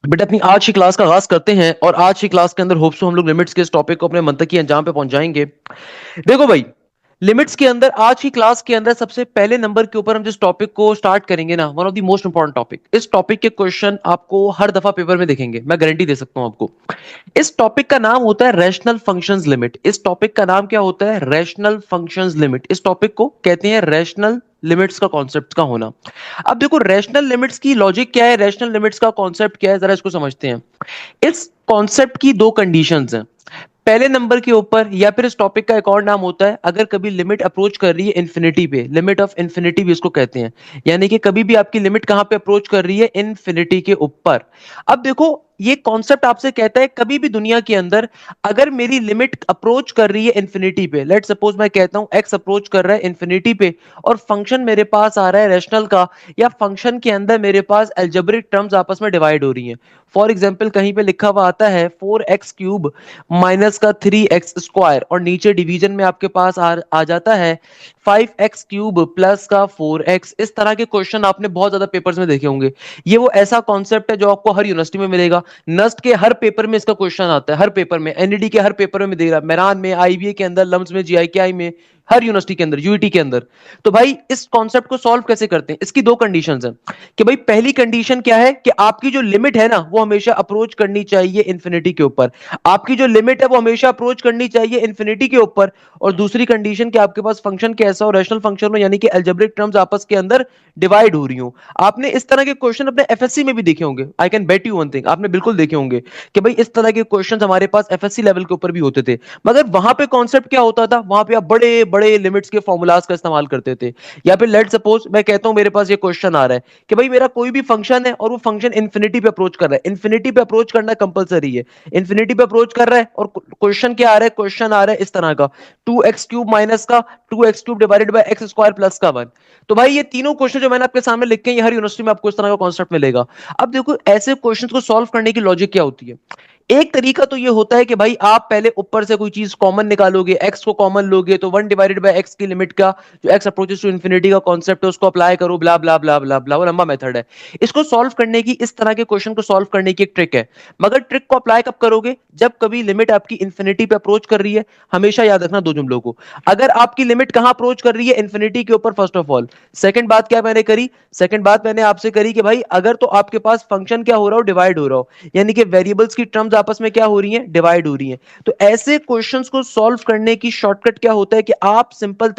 बेटा अपनी आज की क्लास का आगाज करते हैं और आज की क्लास के अंदर होप्स हम लोग लिमिट्स के इस टॉपिक को अपने मंतकी अंजाम पे पहुंच जाएंगे। देखो भाई, लिमिट्स के अंदर आज की क्लास के अंदर सबसे पहले नंबर के ऊपर हम जिस टॉपिक को स्टार्ट करेंगे ना, one of the most important topic, इस टॉपिक के क्वेश्चन आपको हर दफा पेपर में देखेंगे, मैं गारंटी दे सकता हूं आपको। इस टॉपिक का नाम होता है रैशनल फंक्शंस लिमिट। इस टॉपिक का नाम क्या होता है? Rational functions limit. इस टॉपिक को कहते हैं रैशनल लिमिट्स का कॉन्सेप्ट का होना। अब देखो रैशनल लिमिट्स की लॉजिक क्या है, रैशनल लिमिट्स का कॉन्सेप्ट क्या है, जरा इसको समझते हैं। इस कॉन्सेप्ट की दो कंडीशंस हैं। पहले नंबर के ऊपर, या फिर इस टॉपिक का एक और नाम होता है, अगर कभी लिमिट अप्रोच कर रही है इंफिनिटी पे, लिमिट ऑफ इंफिनिटी भी इसको कहते हैं। यानी कि कभी भी आपकी लिमिट कहां पे अप्रोच कर रही है? इंफिनिटी के ऊपर। अब देखो, ये कॉन्सेप्ट आपसे कहता है कभी भी दुनिया के अंदर अगर मेरी लिमिट अप्रोच कर रही है इंफिनिटी पे, लेट सपोज मैं कहता हूं एक्स अप्रोच कर रहा है इंफिनिटी पे और फंक्शन मेरे पास आ रहा है रैशनल का, या फंक्शन के अंदर मेरे पास अलजेब्रिक टर्म्स आपस में डिवाइड हो रही हैं। फॉर एग्जांपल कहीं पे लिखा हुआ आता है 4x³ माइनस का 3x² और नीचे डिवीजन में आपके पास आ जाता है 5x³ प्लस का 4x। इस तरह के क्वेश्चन आपने बहुत ज्यादा पेपर्स में देखे होंगे। ये वो ऐसा कॉन्सेप्ट है जो आपको हर यूनिवर्सिटी में मिलेगा। नस्ट के हर पेपर में इसका क्वेश्चन आता है, हर पेपर में, एनईडी के हर पेपर में दे रहा है, मेरान में, आईबीए के अंदर, लम्स में, जीआईकेआई में, हर यूनिवर्सिटी के अंदर, यूईटी के अंदर। तो भाई इस कॉन्सेप्ट को सॉल्व कैसे करते हैं? इसकी दो कंडीशंस हैं कि भाई पहली कंडीशन क्या है कि आपकी जो लिमिट है ना वो हमेशा अप्रोच करनी चाहिए इंफिनिटी के ऊपर। आपकी जो लिमिट है वो हमेशा अप्रोच करनी चाहिए इंफिनिटी के ऊपर। और दूसरी कंडीशन कि आपके पास फंक्शन कैसा हो, रैशनल फंक्शन हो, यानी कि अलजेब्रिक टर्म्स आपस के अंदर डिवाइड हो रही हो। आपने इस तरह के क्वेश्चन अपने एफएससी में भी देखे होंगे। I can bet you one thing, आपने बिल्कुल देखे होंगे कि भाई इस तरह के क्वेश्चंस हमारे पास एफएससी लेवल के ऊपर भी होते थे। मगर वहां पे कॉन्सेप्ट क्या होता था? वहां पे आप बड़े बड़े लिमिट्स के फॉर्मूलाज का इस्तेमाल करते थे। या फिर लेट सपोज मैं कहता हूं मेरे पास ये क्वेश्चन आ रहा है कि भाई मेरा कोई भी फंक्शन है और वो फंक्शन इंफिनिटी पे अप्रोच कर रहा है। इंफिनिटी पे अप्रोच करना कंपलसरी है। इंफिनिटी पे अप्रोच कर रहा है और क्वेश्चन क्या आ रहा है? क्वेश्चन आ रहा है इस तरह का 2x³ माइनस का 2x³ divided by x² plus का 1। तो भाई ये तीनों क्वेश्चन जो मैंने आपके सामने लिखे हैं, ये हर यूनिवर्सिटी में आपको इस तरह का कॉन्सेप्ट मिलेगा। अब देखो ऐसे क्वेश्चंस को सॉल्व करने की लॉजिक क्या होती है। एक तरीका तो ये होता है कि भाई आप पहले ऊपर से कोई चीज कॉमन निकालोगे, एक्स को कॉमन लोगे तो 1 डिवाइडेड बाय एक्स की लिमिट का जो एक्स अप्रोचेस टू इंफिनिटी का कॉन्सेप्ट है उसको अप्लाई करो, ब्ला ब्ला ब्ला ब्ला ब्ला, वो लंबा मेथड है। इसको सॉल्व करने की, इस तरह के क्वेश्चन को सॉल्व करने की एक ट्रिक है। मगर ट्रिक को अप्लाई कब करोगे? जब कभी लिमिट आपकी इंफिनिटी पे अप्रोच कर रही है। हमेशा याद रखना दो जुमलों को। अगर आपकी लिमिट कहां अप्रोच कर रही है? इंफिनिटी के ऊपर, फर्स्ट ऑफ ऑल। सेकंड बात क्या मैंने करी? सेकंड बात मैंने आपसे करी कि भाई अगर तो आपके पास फंक्शन क्या हो रहा हो? डिवाइड हो रहा हो, यानी कि वेरिएबल्स की टर्म्स आपस में क्या हो रही हैं? डिवाइड हो रही हैं। तो ऐसे क्वेश्चंस को सॉल्व करने की शॉर्टकट क्या होता है कि आप सिंपल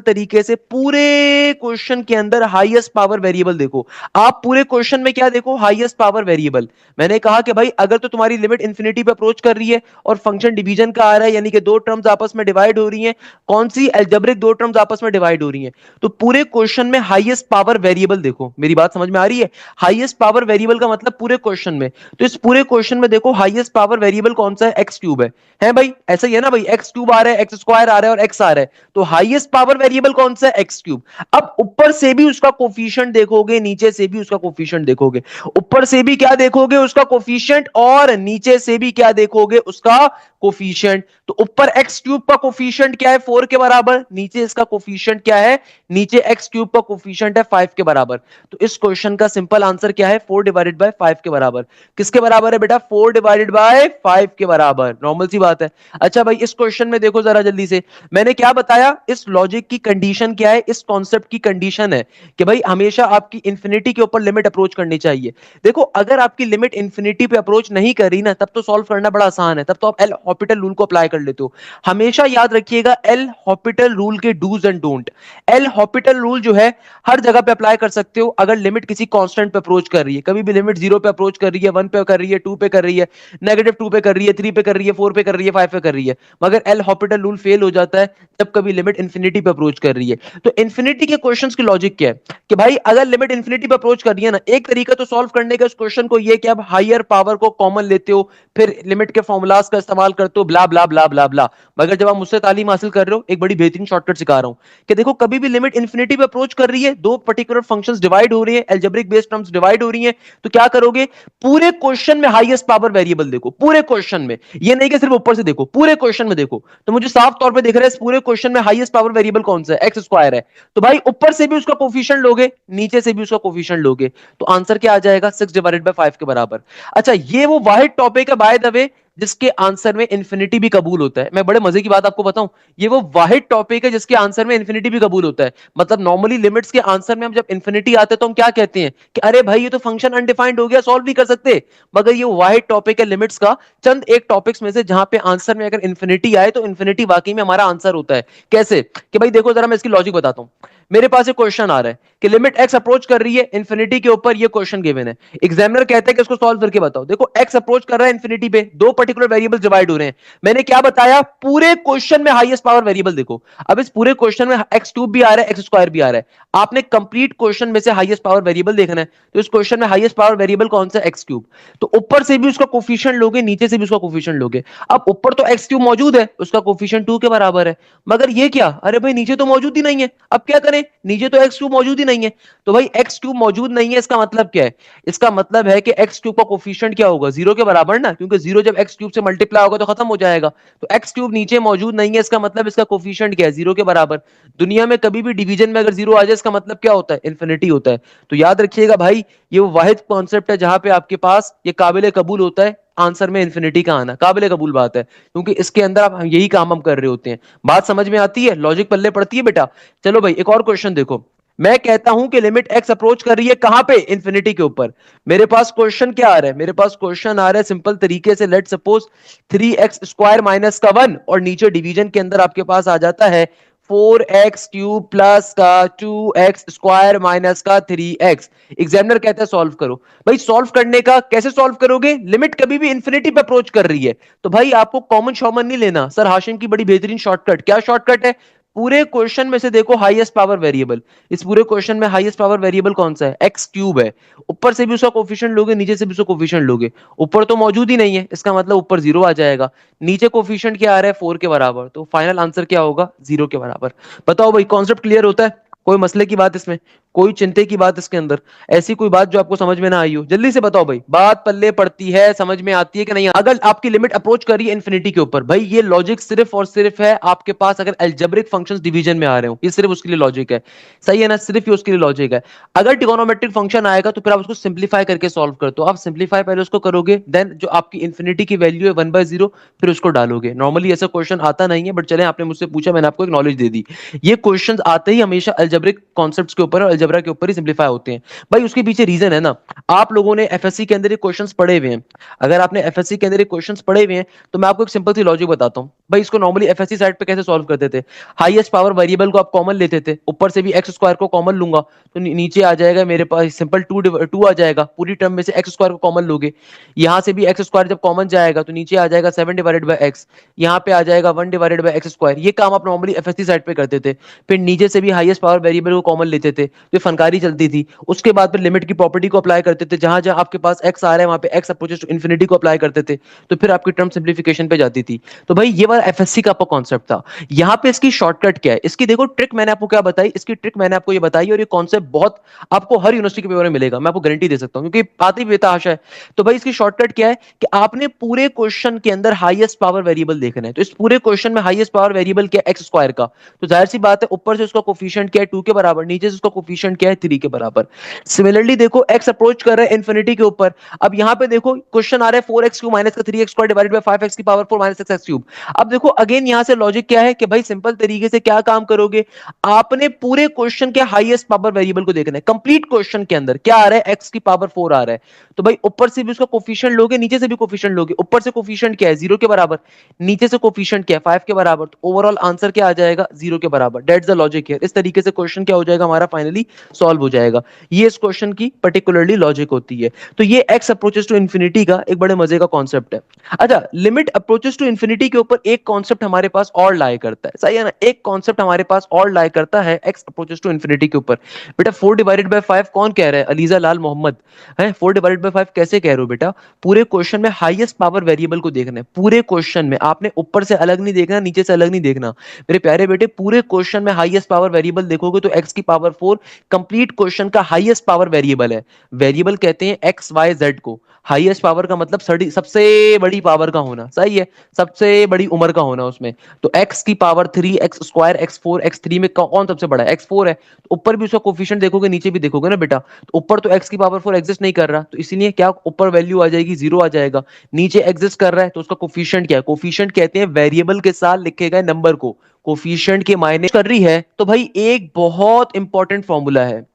तरीके से पूरे क्वेश्चन के अंदर हाईएस्ट पावर वेरिएबल देखो। आप पूरे क्वेश्चन में क्या देखो? Highest power variable. मैंने कहा कि भाई अगर तो तुम्हारी लिमिट इंफिनिटी पे अप्रोच कर रही है और फंक्शन डिवीजन का आ रहा है, यानी कि दो टर्म्स आपस में डिवाइड हो रही हैं। कौन सी? अलजेब्रिक दो टर्म्स आपस में डिवाइड हो रही हैं। तो पूरे क्वेश्चन में हाईएस्ट पावर वेरिएबल देखो। मेरी बात समझ में आ रही है? हाईएस्ट पावर वेरिएबल का मतलब पूरे क्वेश्चन में। तो इस पूरे क्वेश्चन में देखो हाईएस्ट पावर वेरिएबल कौन सा है? x³ है भाई, ऐसा ही है ना भाई, x³ आ रहा है, x² आ रहा है और x आ रहा है, तो हाईएस्ट पावर वेरिएबल कौन सा है? x³। अब ऊपर से भी उसका कोफिशिएंट देखोगे, नीचे से भी उसका कोफिशिएंट देखोगे। ऊपर से भी क्या देखोगे? उसका कोफिशिएंट, और नीचे से भी क्या देखोगे? उसका कोफिशिएंट। तो ऊपर x³ का कोफिशिएंट क्या है? 4 के बराबर। नीचे इसका कोफिशिएंट क्या है? नीचे x³ का कोफिशिएंट है 5 के बराबर। तो इस क्वेश्चन का सिंपल आंसर क्या है? 4 डिवाइडेड बाय 5 के बराबर। किसके बराबर है बेटा? 4 डिवाइडेड बाय 5 के बराबर। नॉर्मल सी बात है। अच्छा भाई इस क्वेश्चन में देखो जरा जल्दी से, मैंने क्या बताया? इस लॉजिक की कंडीशन क्या है, इस कॉन्सेप्ट की कंडीशन है कि भाई हमेशा आपकी इंफिनिटी के ऊपर लिमिट अप्रोच करनी चाहिए। देखो अगर आपकी लिमिट इंफिनिटी पे अप्रोच नहीं कर रही ना, तब तो सॉल्व करना बड़ा आसान है, तब तो आप एल हॉपिटल रूल को अप्लाई कर लेते हो। हमेशा याद रखिएगा एल हॉपिटल रूल के do's and don't. L'Hopital rule जो है हर जगह पे अप्लाई कर सकते हो अगर लिमिट किसी कांस्टेंट पे अप्रोच कर रही है। कभी भी लिमिट 0 पे अप्रोच कर रही है, 1 पे कर रही है, 2 पे कर रही है, -2 पे कर रही है, 3 पे कर रही है, 4 पे कर रही है, 5 पे कर रही है। मगर एल हॉपिटल रूल फेल हो जाता है जब कभी लिमिट इंफिनिटी पे अप्रोच कर रही है। तो इंफिनिटी के क्वेश्चंस की लॉजिक क्या है कि भाई अगर लिमिट इंफिनिटी पे अप्रोच कर रही है ना, एक तरीका तो सॉल्व करने का इस क्वेश्चन को ये कि आप हायर पावर को कॉमन लेते हो, फिर लिमिट के फॉर्मूलाज का इस्तेमाल करते हो, ब्ला ब्ला ब्ला ब्ला ब्ला। मगर जब आप मुझसे तालीम हासिल कर रहे हो, एक बड़ी बेहतरीन शॉर्टकट सिखा रहा हूं कि देखो कभी भी लिमिट इंफिनिटी पे अप्रोच कर रही है, दो पर्टिकुलर फंक्शंस डिवाइड हो रही है, अलजेब्रिक बेस्ड टर्म्स डिवाइड हो रही हैं, तो क्या करोगे? पूरे क्वेश्चन में हाईएस्ट पावर वेरिएबल देखो, पूरे क्वेश्चन में, ये नहीं कि सिर्फ ऊपर से देखो, पूरे क्वेश्चन में देखो, तो मुझे साफ तौर पे दिख रहा है इस पूरे क्वेश्चन में हाईएस्ट पावर वेरिएबल कौन सा है, एक्स स्क्वायर है। तो भाई ऊपर से भी उसका कोफिशिएंट लोगे, नीचे से भी उसका कोफिशिएंट लोगे, तो आंसर क्या आ जाएगा, 6/5 के बराबर। अच्छा, ये वो वाहिद टॉपिक है बाय द वे जिसके आंसर में इंफिनिटी भी कबूल होता है। मैं बड़े मजे की बात आपको बताऊं, ये वो वाहिद टॉपिक है जिसके आंसर में इंफिनिटी भी कबूल होता है। मतलब नॉर्मली लिमिट्स के आंसर में हम जब इंफिनिटी आते हैं तो हम क्या कहते हैं कि अरे भाई ये तो फंक्शन अनडिफाइंड हो गया, सॉल्व नहीं कर सकते। मगर ये वाहिद टॉपिक है लिमिट्स का, चंद एक टॉपिक्स में से जहां पे आंसर में अगर इंफिनिटी आए तो इंफिनिटी वाकई में हमारा आंसर होता है। कैसे कि भाई देखो जरा, मैं इसकी लॉजिक बताता हूं। मेरे पास एक क्वेश्चन आ रहा है कि लिमिट एक्स अप्रोच कर रही है इंफिनिटी के ऊपर, ये क्वेश्चन गिवन है। एग्जामिनर कहता है कि इसको सॉल्व करके बताओ। देखो एक्स अप्रोच कर रहा है इंफिनिटी पे, दो पर्टिकुलर वेरिएबल डिवाइड हो रहे हैं। मैंने क्या बताया, पूरे क्वेश्चन में हाईएस्ट पावर वेरिएबल देखो। अब इस पूरे क्वेश्चन में एक्स क्यूब भी आ रहा है, एक्स स्क्वायर भी आ रहा है। आपने कंप्लीट क्वेश्चन में से हाईएस्ट पावर वेरिएबल देखना है, तो इस क्वेश्चन में हाईएस्ट पावर वेरिएबल कौन सा, एक्स क्यूब। तो ऊपर से भी उसका कोफिशिएंट लोगे, नीचे से भी उसका कोफिशिएंट लोगे। अब ऊपर तो एक्स क्यूब मौजूद है, उसका कोफिशिएंट 2 के बराबर है। मगर ये क्या, अरे भाई नीचे तो मौजूद ही नहीं है। अब क्या करें, नीचे तो एक्स क्यूब मौजूद ही नहीं है। तो भाई एक्स क्यूब मौजूद नहीं है, इसका मतलब क्या है, इसका मतलब है कि एक्स क्यूब का कोफिशिएंट क्या होगा, 0 के बराबर ना, क्योंकि 0 जब एक्स क्यूब से मल्टीप्लाई होगा तो खत्म हो जाएगा। तो एक्स क्यूब नीचे मौजूद नहीं है, इसका मतलब इसका कोफिशिएंट क्या है, 0 के बराबर। दुनिया में कभी भी डिवीजन में अगर 0 आ जाए इसका मतलब क्या होता है, इंफिनिटी होता है। तो याद रखिएगा भाई, ये वो वाहिद कॉन्सेप्ट है जहां पे आपके पास ये काबिल कबूल होता है, आंसर में इंफिनिटी का आना काबिल कबूल बात है, क्योंकि इसके अंदर आप यही काम हम कर रहे होते हैं। बात समझ में आती है, लॉजिक पल्ले पड़ती है बेटा। चलो भाई एक और क्वेश्चन देखो। मैं कहता हूं कि लिमिट एक्स अप्रोच कर रही है कहां पे, इंफिनिटी के ऊपर। मेरे पास क्वेश्चन क्या आ रहा है, मेरे पास क्वेश्चन आ रहा है सिंपल तरीके से, लेट सपोज 3x² माइनस का 1, और नीचे डिवीजन के अंदर आपके पास आ जाता है 4x³ प्लस का 2x² माइनस का 3x। एग्जामिनर कहता है सॉल्व करो। भाई सॉल्व करने का कैसे सॉल्व करोगे, लिमिट कभी भी इंफिनिटी पे अप्रोच कर रही है, तो भाई आपको कॉमन शॉमन नहीं लेना। सर हाशिम की बड़ी बेहतरीन शॉर्टकट, क्या शॉर्टकट है, पूरे क्वेश्चन में से देखो हाईएस्ट पावर वेरिएबल, इस पूरे क्वेश्चन में हाईएस्ट पावर वेरिएबल कौन सा है, एक्स क्यूब है। ऊपर से भी उसका कोफिशिएंट लोगे, नीचे से भी उसका कोफिशिएंट लोगे। ऊपर तो मौजूद ही नहीं है, इसका मतलब ऊपर 0 आ जाएगा। नीचे कोफिशिएंट क्या आ रहा है, 4 के बराबर, तो फाइनल आंसर क्या होगा, 0 के बराबर। बताओ भाई कॉन्सेप्ट क्लियर होता है, कोई मसले की बात इसमें, कोई चिंता की बात इसके अंदर, ऐसी कोई बात जो आपको समझ में ना आई हो, जल्दी से बताओ भाई। बात पल्ले पड़ती है, समझ में आती है कि नहीं। अगर आपकी लिमिट अप्रोच करी है इंफिनिटी के ऊपर, भाई ये लॉजिक सिर्फ और सिर्फ है आपके पास अगर अलजेब्रिक फंक्शंस डिवीजन में आ रहे हो, ये सिर्फ उसके लिए लॉजिक है। सही है ना, सिर्फ ये उसके लिए लॉजिक है। अगर ट्रिगोनोमेट्रिक फंक्शन आएगा तो फिर आप उसको सिंप्लीफाई करके सॉल्व करते हो। आप सिंप्लीफाई पहले उसको करोगे, देन जो आपकी इंफिनिटी की वैल्यू है 1/0, फिर उसको डालोगे। नॉर्मली ऐसा क्वेश्चन आता नहीं है, बट चले आपने मुझसे पूछा, मैंने आपको एक नॉलेज दे दी। ये क्वेश्चंस आते ही हमेशा अलजेब्रिक कॉन्सेप्ट्स के ऊपर और अलजेब्रा के ऊपर ही सिंप्लीफाई होते हैं। भाई उसके पीछे रीजन है ना, आप लोगों ने एफएससी के अंदर ये क्वेश्चंस पढ़े हुए हैं। अगर आपने एफएससी के अंदर ये क्वेश्चंस पढ़े हुए हैं तो मैं आपको एक सिंपल सी लॉजिक बताता हूं। भाई इसको नॉर्मली एफएससी साइड पे कैसे सॉल्व करते थे, हाईएस्ट पावर वेरिएबल को आप कॉमन लेते थे, ऊपर से भी एक्स स्क्वायर को कॉमन लूंगा तो नीचे आ जाएगा मेरे पास सिंपल टू आ जाएगा। पूरी टर्म में से एक्स स्क्वायर को कॉमन लोगे, यहां से भी एक्स स्क्वायर जब कॉमन जाएगा तो नीचे आ जाएगा 7/x, यहाँ पे आ जाएगा 1/x²। ये काम आप नॉर्मली एफएससी साइड पे करते थे। फिर नीचे से भी हाईएस्ट पावर वेरिएबल को कॉमन लेते थे, तो फनकारी चलती थी। उसके बाद फिर लिमिट की प्रॉपर्टी को अप्लाई करते थे, जहां जहां आपके पास एक्स आ रहा है वहां पे एक्स अप्रोचेस टू इंफिनिटी को अप्लाई करते थे, तो फिर आपकी टर्म सिंप्लीफिकेशन पे जाती थी। तो भाई ये वाला एफएससी का आपका कॉन्सेप्ट था। यहाँ पे इसकी शॉर्टकट क्या है, इसकी देखो ट्रिक मैंने आपको क्या बताई, इसकी ट्रिक मैंने आपको ये बताई, और ये कॉन्सेप्ट बहुत आपको हर यूनिवर्सिटी के पेपर में मिलेगा, मैं आपको गारंटी दे सकता हूं, क्योंकि आती भी बेतहाशा है। तो भाई इसकी शॉर्टकट क्या है कि आपने पूरे क्वेश्चन के अंदर हाईएस्ट पावर वेरिएबल देखना है। तो इस पूरे क्वेश्चन में हाईएस्ट पावर वेरिएबल क्या है, एक्स स्क्वायर का। तो जाहिर सी बात है ऊपर से उसका कोफिशिएंट क्या है, 2 के बराबर, नीचे से उसका कोफिशिएंट क्या है, 3 के बराबर। सिमिलरली देखो एक्स अप्रोच कर रहा है इंफिनिटी के ऊपर। अब यहां पे देखो क्वेश्चन आ रहा है 4x³ माइनस का 3x² डिवाइडेड बाय 5x की पावर 4 माइनस 6x³। अब देखो अगेन यहां से लॉजिक क्या है कि भाई सिंपल तरीके से क्या काम करोगे, आपने पूरे क्वेश्चन के हाईएस्ट पावर वेरिएबल को देखना है। कंप्लीट क्वेश्चन के अंदर क्या आ रहा है, x की पावर 4 आ रहा है, तो भाई ऊपर से भी उसका कोफिशिएंट लोगे, नीचे से भी कोफिशिएंट लोगे। ऊपर से कोफिशिएंट क्या है, 0 के बराबर, नीचे से कोफिशिएंट क्या है, 5 के बराबर, तो ओवरऑल आंसर क्या आ जाएगा, 0 के बराबर। That's the logic here. इस तरीके से क्वेश्चन क्या हो जाएगा हमारा, फाइनली सॉल्व हो जाएगा। ये इस क्वेश्चन की पर्टिकुलरली लॉजिक होती है। तो ये एक्स अप्रोचेस टू इंफिनिटी का एक बड़े मजे का कॉन्सेप्ट है। अच्छा, लिमिट अप्रोचेस टू इंफिनिटी के ऊपर एक कॉन्सेप्ट हमारे पास और लाए करता है, सही है ना, एक कॉन्सेप्ट हमारे पास और लाए करता है एक्स अप्रोचेस टू इन्फिनिटी के ऊपर। बेटा 4/5 कौन कह रहा है? अलीजा लाल मोहम्मद है। 4/5 कैसे कह रहे हो बेटा? पूरे क्वेश्चन में हाईएस्ट पावर वेरिएबल को देखना है, पूरे क्वेश्चन में आपने ऊपर से अलग नहीं देखना, नीचे से अलग नहीं देखना मेरे प्यारे बेटे। पूरे क्वेश्चन में हाईएस्ट पावर वेरिएबल देखोगे तो एक्स की पावर 4 कंप्लीट क्वेश्चन का हाईएस्ट पावर वेरिएबल है। वेरिएबल कहते हैं एक्स वाई जेड को। हाईएस्ट पावर का मतलब सबसे बड़ी पावर का होना, सही है, सबसे बड़ी उम्र का होना उसमें। तो एक्स की power 3, x square, x4, x3 में कौन सबसे बड़ा है? x4 है। तो ऊपर भी उसका कोफिशिएंट देखोगे, नीचे भी देखोगे ना बेटा, तो ऊपर तो एक्स की पावर 4 एग्जिस्ट नहीं कर रहा, तो इसीलिए क्या ऊपर वैल्यू आ जाएगी, 0 आ जाएगा। नीचे एग्जिस्ट कर रहा है तो उसका कोफिशिएंट क्या है? कोफिशिएंट कहते हैं वेरिएबल के साथ लिखे गए नंबर को, कोफिशिएंट के मायने कर रही है। तो भाई एक बहुत इंपॉर्टेंट फॉर्मूला है,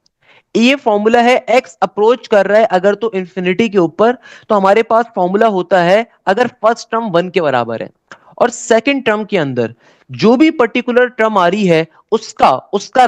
ये फॉर्मूला है एक्स अप्रोच कर रहा है अगर तो इंफिनिटी के ऊपर, तो हमारे पास फॉर्मूला होता है अगर फर्स्ट टर्म 1 के बराबर है और सेकंड टर्म के अंदर जो भी पर्टिकुलर टर्म आ रही है उसका उसका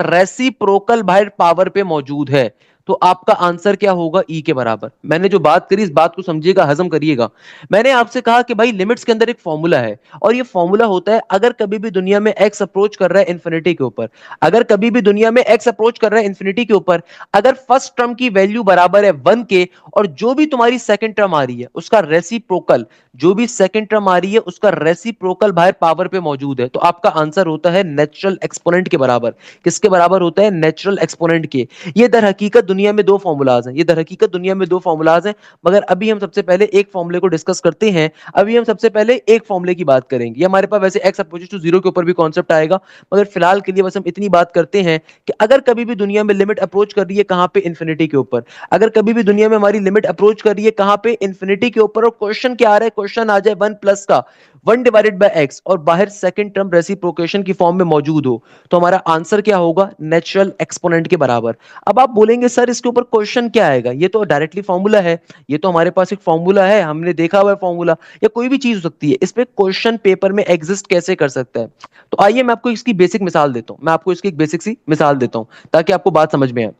रेसिप्रोकल बाहर पावर पे मौजूद है, तो आपका आंसर क्या होगा? ई के बराबर। मैंने जो बात करी इस बात को समझिएगा, हजम करिएगा। मैंने आपसे कहा कि भाई लिमिट्स के अंदर एक फॉर्मूला है और ये फॉर्मूला होता है अगर कभी भी दुनिया में एक्स अप्रोच कर रहा है इंफिनिटी के ऊपर, अगर कभी भी दुनिया में एक्स अप्रोच कर रहा है इंफिनिटी के ऊपर, अगर फर्स्ट टर्म की वैल्यू बराबर है 1 के और जो भी तुम्हारी सेकंड टर्म आ रही है उसका रेसिप्रोकल, जो भी सेकंड टर्म आ रही है उसका रेसिप्रोकल बाहर पावर पे मौजूद है, तो आपका आंसर होता है नेचुरल एक्सपोनेंट के बराबर। किसके बराबर होता है? नेचुरल एक्सपोनेंट के। ये दर हकीकत दुनिया में दो फॉर्मूलाज हैं, ये दर हकीकत दुनिया में दो फॉर्मूलाज हैं, मगर अभी हम सबसे पहले एक फॉर्मूले को डिस्कस करते हैं। अभी हम सबसे पहले एक फॉर्मूले की बात करेंगे, ये हमारे पास वैसे एक्स अपोजिट टू 0 के ऊपर भी कॉन्सेप्ट आएगा, मगर फिलहाल के लिए बस हम इतनी बात करते हैं कि अगर कभी भी दुनिया में लिमिट अप्रोच कर रही है कहां पे? इंफिनिटी के ऊपर। अगर कभी भी दुनिया में हमारी लिमिट अप्रोच कर रही है कहां पे? इंफिनिटी के ऊपर, और क्वेश्चन क्या आ रहा है? क्वेश्चन आ जाए 1 प्लस का 1/x और बाहर सेकंड टर्म रेसिप्रोकेशन की फॉर्म में मौजूद हो, तो हमारा आंसर क्या होगा? नेचुरल एक्सपोनेंट के बराबर। अब आप बोलेंगे सर इसके ऊपर क्वेश्चन क्या आएगा? ये तो डायरेक्टली फॉर्मूला है, ये तो हमारे पास एक फॉर्मूला है, हमने देखा हुआ है फॉर्मूला, या कोई भी चीज हो सकती है, इस पे क्वेश्चन पेपर में एग्जिस्ट कैसे कर सकता है? तो आइए मैं आपको इसकी बेसिक मिसाल देता हूं, मैं आपको इसकी एक बेसिक सी मिसाल देता हूं ताकि आपको बात समझ में आए।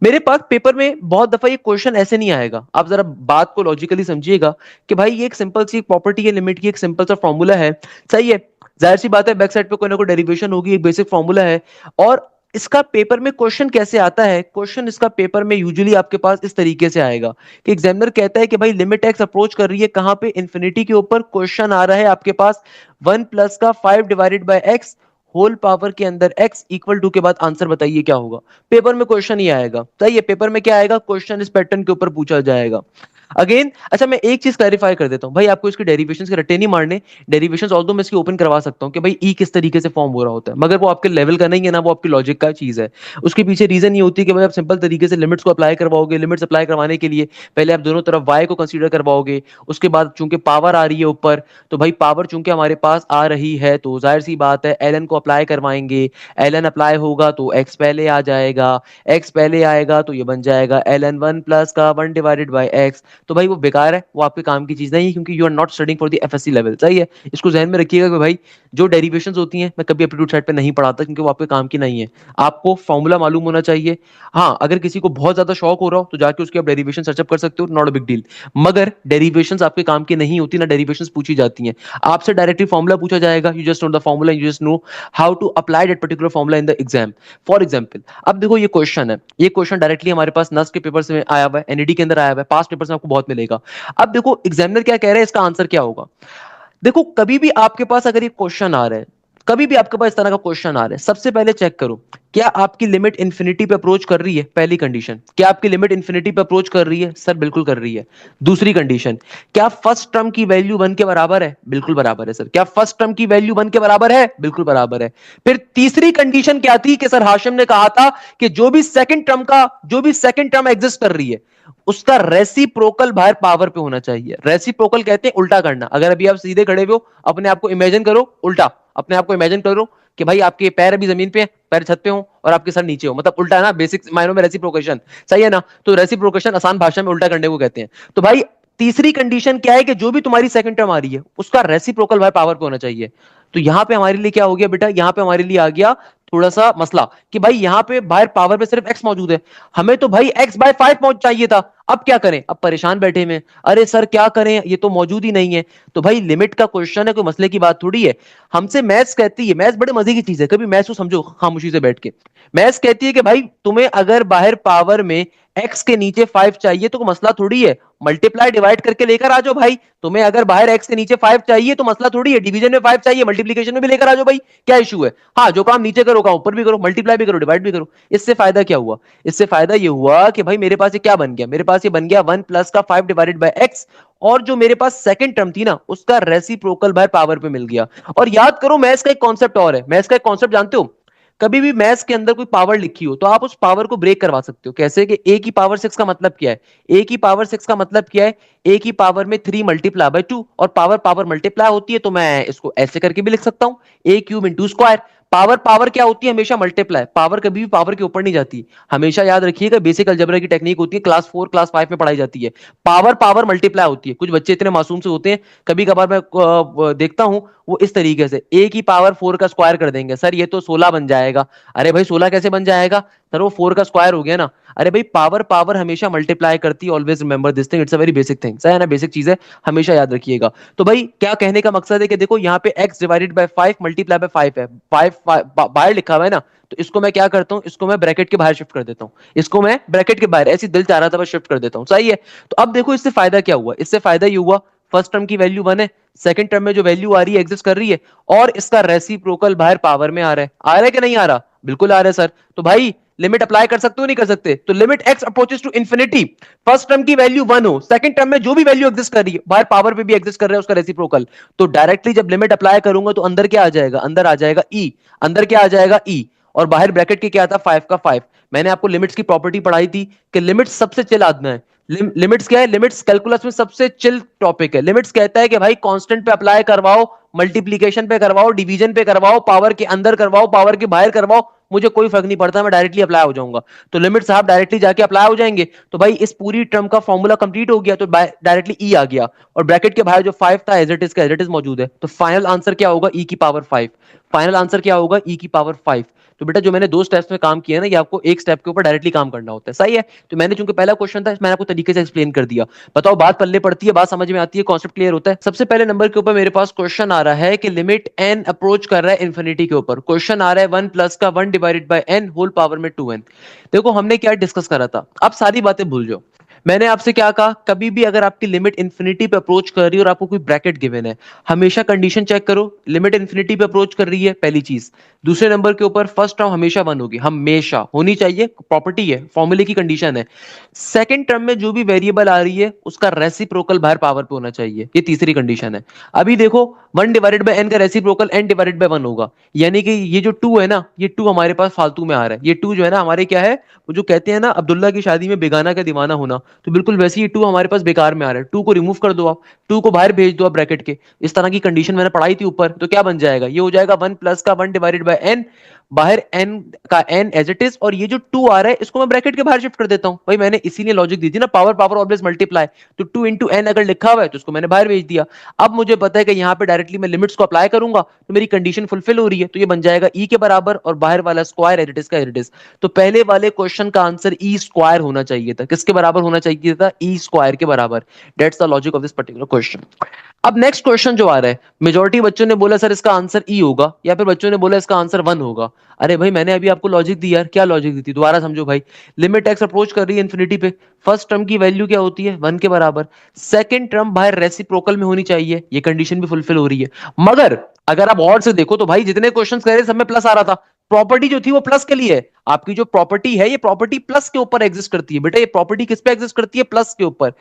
मेरे पास पेपर में बहुत दफा ये क्वेश्चन ऐसे नहीं आएगा, आप जरा बात को लॉजिकली समझिएगा कि भाई ये एक सिंपल सी प्रॉपर्टी है लिमिट की, एक सिंपल सा फॉर्मूला है, सही है, जाहिर सी बात है बैक साइड पे कोई ना कोई डेरिवेशन होगी, एक बेसिक फॉर्मूला है। और इसका पेपर में क्वेश्चन कैसे आता है? क्वेश्चन इसका पेपर में यूजुअली आपके पास इस तरीके से आएगा कि एग्जामिनर कहता है कि भाई लिमिट एक्स अप्रोच कर रही है कहां पे? इंफिनिटी के ऊपर। क्वेश्चन आ रहा है आपके पास 1 प्लस का 5/x होल पावर के अंदर x इक्वल टू के बाद आंसर बताइए क्या होगा? पेपर में क्वेश्चन ही आएगा, सही है, पेपर में क्या आएगा? क्वेश्चन इस पैटर्न के ऊपर पूछा जाएगा। अगेन अच्छा मैं एक चीज क्लैरिफाई कर देता हूं भाई, आपको इसकी डेरिवेशंस के रट्टे नहीं मारने। डेरिवेशंस ऑल्दो मैं इसकी ओपन करवा सकता हूं कि भाई ई किस तरीके से फॉर्म हो रहा होता है, मगर वो आपके लेवल का नहीं है ना, वो आपकी लॉजिक का चीज है। उसके पीछे रीजन ये होती है कि भाई आप सिंपल तरीके से लिमिट्स को अप्लाई करवाओगे, लिमिट्स अप्लाई करवाने के लिए पहले आप दोनों तरफ y को कंसीडर करवाओगे, उसके बाद चूंकि पावर आ रही है ऊपर, तो भाई पावर चूंकि हमारे पास आ रही है तो जाहिर सी बात है ln को अप्लाई करवाएंगे, ln अप्लाई होगा तो x पहले आ जाएगा, x पहले आएगा तो ये बन जाएगा ln 1 प्लस का 1/x। तो भाई वो बेकार है, वो आपके काम की चीज नहीं है, क्योंकि you are not studying for the FSC level, सही है। इसको ध्यान में रखिएगा कि भाई जो डेरिवेशंस होती हैं मैं कभी एप्टीट्यूड साइड पे नहीं पढ़ाता, क्योंकि वो आपके काम की नहीं है। आपको फॉर्मूला मालूम होना चाहिए। हाँ अगर किसी को बहुत ज्यादा शौक हो रहा हो तो जाके उसके आप डेरिवेशन सर्चअप कर सकते हो, नॉट अ बिग डील, मगर डेरिवेशंस आपके काम की नहीं होती ना, डेरिवेशंस पूछी जाती हैं आपसे, डायरेक्टली फॉर्मूला पूछा जाएगा, you just know the formula, you just know how to apply that particular formula in the exam. For example अब देखो ये क्वेश्चन है, ये क्वेश्चन डायरेक्टली हमारे पास नस्ट के पेपर से आया हुआ है, एनईडी के अंदर आया हुआ है, पास्ट पेपर में आपको बहुत मिलेगा। अब देखो एग्जामिनर क्या कह रहा है, इसका आंसर क्या होगा? देखो कभी भी आपके पास अगर ये क्वेश्चन आ रहा है, कभी भी आपके पास इस तरह का क्वेश्चन आ रहा है, सबसे पहले चेक करो क्या आपकी लिमिट इंफिनिटी पे अप्रोच कर रही है? पहली कंडीशन, क्या आपकी लिमिट इंफिनिटी पे अप्रोच कर रही है? सर बिल्कुल कर रही है। दूसरी कंडीशन, क्या फर्स्ट टर्म की वैल्यू 1 के बराबर है? बिल्कुल बराबर है सर। क्या फर्स्ट टर्म की वैल्यू 1 के बराबर है? बिल्कुल बराबर है। फिर तीसरी कंडीशन क्या थी कि सर हाशिम ने कहा था कि जो भी सेकंड टर्म एग्जिस्ट कर रही है उसका रेसिप्रोकल बाहर पावर पे होना चाहिए। रेसिप्रोकल कहते हैं उल्टा करना। अगर अभी आप सीधे खड़े हुए हो, अपने आप को इमेजिन करो उल्टा, अपने आप को इमेजिन करो कि भाई आपके पैर अभी जमीन पे, पैर छत पे हो और आपके सर नीचे हो, मतलब उल्टा है ना, बेसिक मायनों में रेसिप्रोकेशन, सही है ना? तो रेसिप्रोकेशन आसान भाषा में उल्टा करने को कहते हैं। तो भाई तीसरी कंडीशन क्या है कि जो भी तुम्हारी सेकंड टर्म आ रही है उसका रेसिप्रोकल बाहर पावर पे होना चाहिए। तो यहां पे हमारे लिए क्या हो गया बेटा? यहां पे हमारे लिए आ गया थोड़ा सा मसला कि भाई यहां पे बाहर पावर पे सिर्फ x मौजूद है, हमें तो भाई x/5 पहुंच चाहिए था। अब क्या करें, अब परेशान बैठे में, अरे सर क्या करें, ये तो मौजूद ही नहीं है। तो भाई लिमिट का क्वेश्चन है, कोई मसले की बात थोड़ी है। हमसे मैथ्स कहती है, मैथ्स बड़े मजे की चीज है, कभी मैथ्स को समझो खामोशी से बैठ के। मैथ्स कहती है कि भाई तुम्हें अगर बाहर पावर में एक्स के नीचे 5 चाहिए तो कोई मसला थोड़ी है, मल्टीप्लाई डिवाइड करके लेकर आ जाओ भाई। तुम्हें अगर बाहर एक्स के नीचे 5 चाहिए तो मसला थोड़ी है, डिवीजन में 5 चाहिए, मल्टीप्लीकेशन में भी लेकर आ जाओ भाई, क्या इशू है। हाँ, जो काम नीचे करो काम ऊपर भी करो, मल्टीप्लाई भी करो डिवाइड भी करो। इससे फायदा क्या हुआ, इससे फायदा ये हुआ कि भाई मेरे पास ये क्या बन गया, मेरे पास ये बन गया 1 प्लस का 5 डिवाइडेड बाय एक्स, और जो मेरे पास सेकंड टर्म थी ना उसका रेसिप्रोकल बाय पावर पे मिल गया। और याद करो मैथ्स का एक कॉन्सेप्ट और है, मैथ्स का एक कॉन्सेप्ट जानते हो, कभी भी मैथ्स के अंदर कोई पावर लिखी हो तो आप उस पावर को ब्रेक करवा सकते हो। कैसे कि ए की पावर 6 का मतलब क्या है, ए की पावर 6 का मतलब क्या है, ए की पावर में 3 मल्टीप्लाई बाय 2, और पावर पावर मल्टीप्लाई होती है तो मैं इसको ऐसे करके भी लिख सकता हूं, a cube into square. Power power क्या होती है, हमेशा मल्टीप्लाई, पावर कभी भी पावर के ऊपर नहीं जाती। हमेशा याद रखिएगा, बेसिक अलजेब्रा की टेक्निक होती है, क्लास 4 क्लास 5 में पढ़ाई जाती है। पावर पावर मल्टीप्लाई होती है। कुछ बच्चे इतने मासूम से होते हैं, कभी कभार मैं देखता हूं वो इस तरीके से ए की पावर 4 का स्क्वायर कर देंगे, सर ये तो 16 बन जाएगा। अरे भाई 16 कैसे बन जाएगा, सर वो 4 का स्क्वायर हो गया ना। अरे भाई पावर पावर हमेशा मल्टीप्लाई करती है, always remember this thing, it's a very basic thing, है ना, बेसिक चीज है, हमेशा याद रखिएगा। तो भाई क्या कहने का मकसद है कि देखो यहाँ पे x divided by 5 multiply by 5 है, 5 बाहर लिखा हुआ है ना, तो इसको मैं क्या करता हूँ, इसको मैं ब्रैकेट के बाहर शिफ्ट कर देता हूँ, इसको मैं ब्रैकेट के बाहर ऐसी दिल चाह रहा था बस शिफ्ट कर देता हूँ, सही है। तो अब देखो इससे फायदा क्या हुआ, इससे फायदा ये हुआ फर्स्ट टर्म की वैल्यू 1 है, सेकंड टर्म में जो वैल्यू आ रही है एग्जिस्ट कर रही है, और इसका रेसिप्रोकल बाहर पावर में आ रहा है कि नहीं आ रहा, बिल्कुल आ रहा है सर। तो भाई लिमिट अप्लाई कर सकते हो नहीं कर सकते, तो limit x approaches to infinity, first term की वैल्यू 1 हो, सेकंड टर्म में जो भी वैल्यू एग्जिस्ट कर रही है बाहर पावर पे भी एग्जिस्ट कर रहा है उसका रेसिप्रोकल, तो डायरेक्टली जब लिमिट अप्लाई करूंगा तो अंदर क्या आ जाएगा, अंदर आ जाएगा e, अंदर क्या आ जाएगा e, और बाहर ब्रैकेट के क्या था 5 का 5। मैंने आपको लिमिट्स की प्रॉपर्टी पढ़ाई थी कि लिमिट्स सबसे चिल आदमी है। लिमिट्स क्या है, लिमिट्स कैलकुलस में सबसे चिल टॉपिक है। लिमिट्स कहता है कि भाई कांस्टेंट पे अप्लाई करवाओ, मल्टीप्लीकेशन पे करवाओ, डिवीजन पे करवाओ, पावर के अंदर करवाओ, पावर के बाहर करवाओ, मुझे कोई फर्क नहीं पड़ता, मैं डायरेक्टली अप्लाई हो जाऊंगा। तो लिमिट साहब डायरेक्टली जाके अप्लाई हो जाएंगे, तो भाई इस पूरी टर्म का फॉर्मूला कंप्लीट हो गया, तो डायरेक्टली ई आ गया, और ब्रैकेट के बाहर जो 5 था एज इट इज का एज इट इज मौजूद है। तो फाइनल आंसर क्या होगा, ई की पावर 5, फाइनल आंसर क्या होगा, ई की पावर 5। तो बेटा जो मैंने 2 स्टेप्स में काम किया ना, ये आपको एक स्टेप के ऊपर डायरेक्टली काम करना होता है, सही है। तो मैंने चूंकि पहला क्वेश्चन था मैंने आपको तरीके से एक्सप्लेन कर दिया। बताओ बात पल्ले पड़ती है, बात समझ में आती है, कॉन्सेप्ट क्लियर होता है। सबसे पहले नंबर के ऊपर मेरे पास क्वेश्चन आ रहा है कि लिमिट n अप्रोच कर रहा है इन्फिनिटी के ऊपर, क्वेश्चन आ रहा है 1 प्लस का 1 divided by n whole power में 2n। देखो हमने क्या डिस्कस करा था, आप सारी बातें भूल जाओ। मैंने आपसे क्या कहा, कभी भी अगर आपकी लिमिट इंफिनिटी पे अप्रोच कर रही है और आपको कोई ब्रैकेट गिवन है, हमेशा कंडीशन चेक करो, लिमिट इंफिनिटी पे अप्रोच कर रही है पहली चीज। दूसरे नंबर के ऊपर फर्स्ट टर्म हमेशा 1 होगी, हमेशा होनी चाहिए, प्रॉपर्टी है, फॉर्मूले की कंडीशन है। सेकंड टर्म में जो भी वेरिएबल आ रही है उसका रेसिप्रोकल बाहर पावर पे होना चाहिए, ये तीसरी कंडीशन है। अभी देखो 1 डिवाइडेड बाय n का रेसिप्रोकल n डिवाइडेड बाय 1 होगा, यानी कि ये जो 2 है ना, ये 2 हमारे पास फालतू में आ रहा है, ये 2 जो है ना हमारे क्या है, वो जो कहते हैं ना अब्दुल्ला की शादी में बेगाना का दीवाना होना, तो बिल्कुल वैसे ही 2 हमारे पास बेकार में आ रहा है। 2 को रिमूव कर दो आप, 2 को बाहर भेज दो आप ब्रैकेट के, इस तरह की कंडीशन मैंने पढ़ाई थी ऊपर, तो क्या बन जाएगा, ये हो जाएगा 1 प्लस का 1 डिवाइडेड बाय n, बाहर n का n एज इट इज, और ये जो 2 आ रहा है इसको मैं ब्रैकेट के बाहर शिफ्ट कर देता हूं। भाई मैंने इसीलिए लॉजिक दी थी ना, पावर पावर ऑलवेज मल्टीप्लाई, तो 2 इंटू n अगर लिखा हुआ है तो उसको मैंने बाहर भेज दिया। अब मुझे पता है कि यहां पे डायरेक्टली मैं लिमिट्स को अप्लाई करूंगा तो मेरी कंडीशन फुलफिल हो रही है, तो ये बन जाएगा e के बराबर, और बाहर वाला स्क्वायर एज इट इज का एज इट इज। तो पहले वाले क्वेश्चन का आंसर e स्क्वायर होना चाहिए था, किसके बराबर होना चाहिए था, e स्क्वायर के बराबर। That's the logic of this particular question. अब नेक्स्ट क्वेश्चन जो आ रहा है, मेजॉरिटी बच्चों ने बोला सर इसका आंसर ई होगा, या फिर बच्चों ने बोला इसका आंसर 1 होगा। अरे भाई मैंने अभी आपको लॉजिक दी यार, क्या लॉजिक दी थी, दोबारा समझो भाई। लिमिट एक्स अप्रोच कर रही है इन्फिनिटी पे, फर्स्ट टर्म की वैल्यू क्या होती है 1 के बराबर, सेकंड टर्म बाहर रेसिप्रोकल में होनी चाहिए, ये कंडीशन भी फुलफिल हो रही है। मगर अगर आप और से देखो तो भाई जितने क्वेश्चंस कर रहे सब में प्लस आ रहा था, प्रॉपर्टी जो थी वो प्लस के लिए है। आपकी जो प्रॉपर्टी है ये प्रॉपर्टी प्लस के ऊपर एग्जिस्ट करती है बेटा, ये प्रॉपर्टी किस पे एग्जिस्ट करती है, प्लस के ऊपर।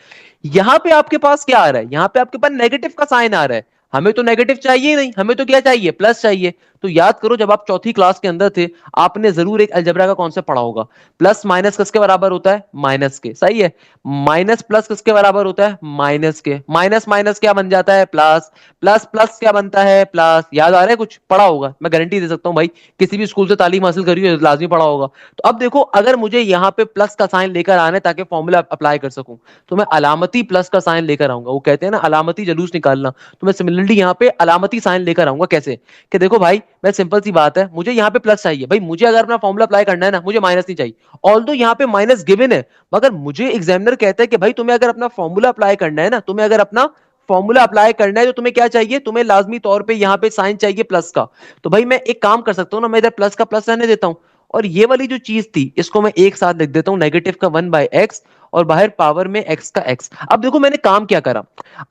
यहां पे आपके पास क्या आ रहा है, यहां पे आपके पास नेगेटिव का साइन आ रहा है, हमें तो नेगेटिव चाहिए ही नहीं, हमें तो क्या चाहिए, प्लस चाहिए। तो याद करो जब आप चौथी क्लास के अंदर थे आपने जरूर एक अलजेब्रा का कॉन्सेप्ट पढ़ा होगा, प्लस माइनस किसके बराबर होता है, माइनस के, सही है। माइनस प्लस किसके बराबर होता है, माइनस के, माइनस माइनस क्या बन जाता है, प्लस, प्लस प्लस क्या बनता है, प्लस। याद आ रहा है कुछ, पढ़ा होगा, मैं गारंटी दे सकता हूं भाई, किसी भी स्कूल से तालीम हासिल करी हो लाजमी पढ़ा होगा। तो अब देखो अगर मुझे यहां पे प्लस का साइन लेकर आना है ताकि फॉर्मूला अप्लाई कर सकूं, तो मैं अलामती प्लस का साइन लेकर आऊंगा, वो कहते हैं ना अलामती जलूस निकालना, तो मैं सिमिलरली यहां पे अलामती साइन लेकर आऊंगा। कैसे कि देखो भाई मैं सिंपल सी बात है, मुझे यहाँ पे प्लस चाहिए भाई, मुझे अगर अपना फॉर्मूला अप्लाई करना है ना, मुझे माइनस नहीं चाहिए। ऑल्दो यहाँ पे माइनस गिवन है, मगर मुझे एग्जामिनर कहता है कि भाई तुम्हें अगर अपना फॉर्मूला अप्लाई करना है ना, तुम्हें अगर अपना फॉर्मूला अप्लाई करना है तो तुम्हें क्या चाहिए, तुम्हें लाजमी तौर पे यहाँ पे साइन चाहिए प्लस का। तो भाई मैं एक काम कर सकता हूँ ना, मैं इधर प्लस का प्लस रहने देता हूँ, और ये वाली जो चीज थी इसको मैं एक साथ लिख देता हूं, नेगेटिव का 1/x और बाहर पावर में x का x। अब देखो मैंने काम क्या करा,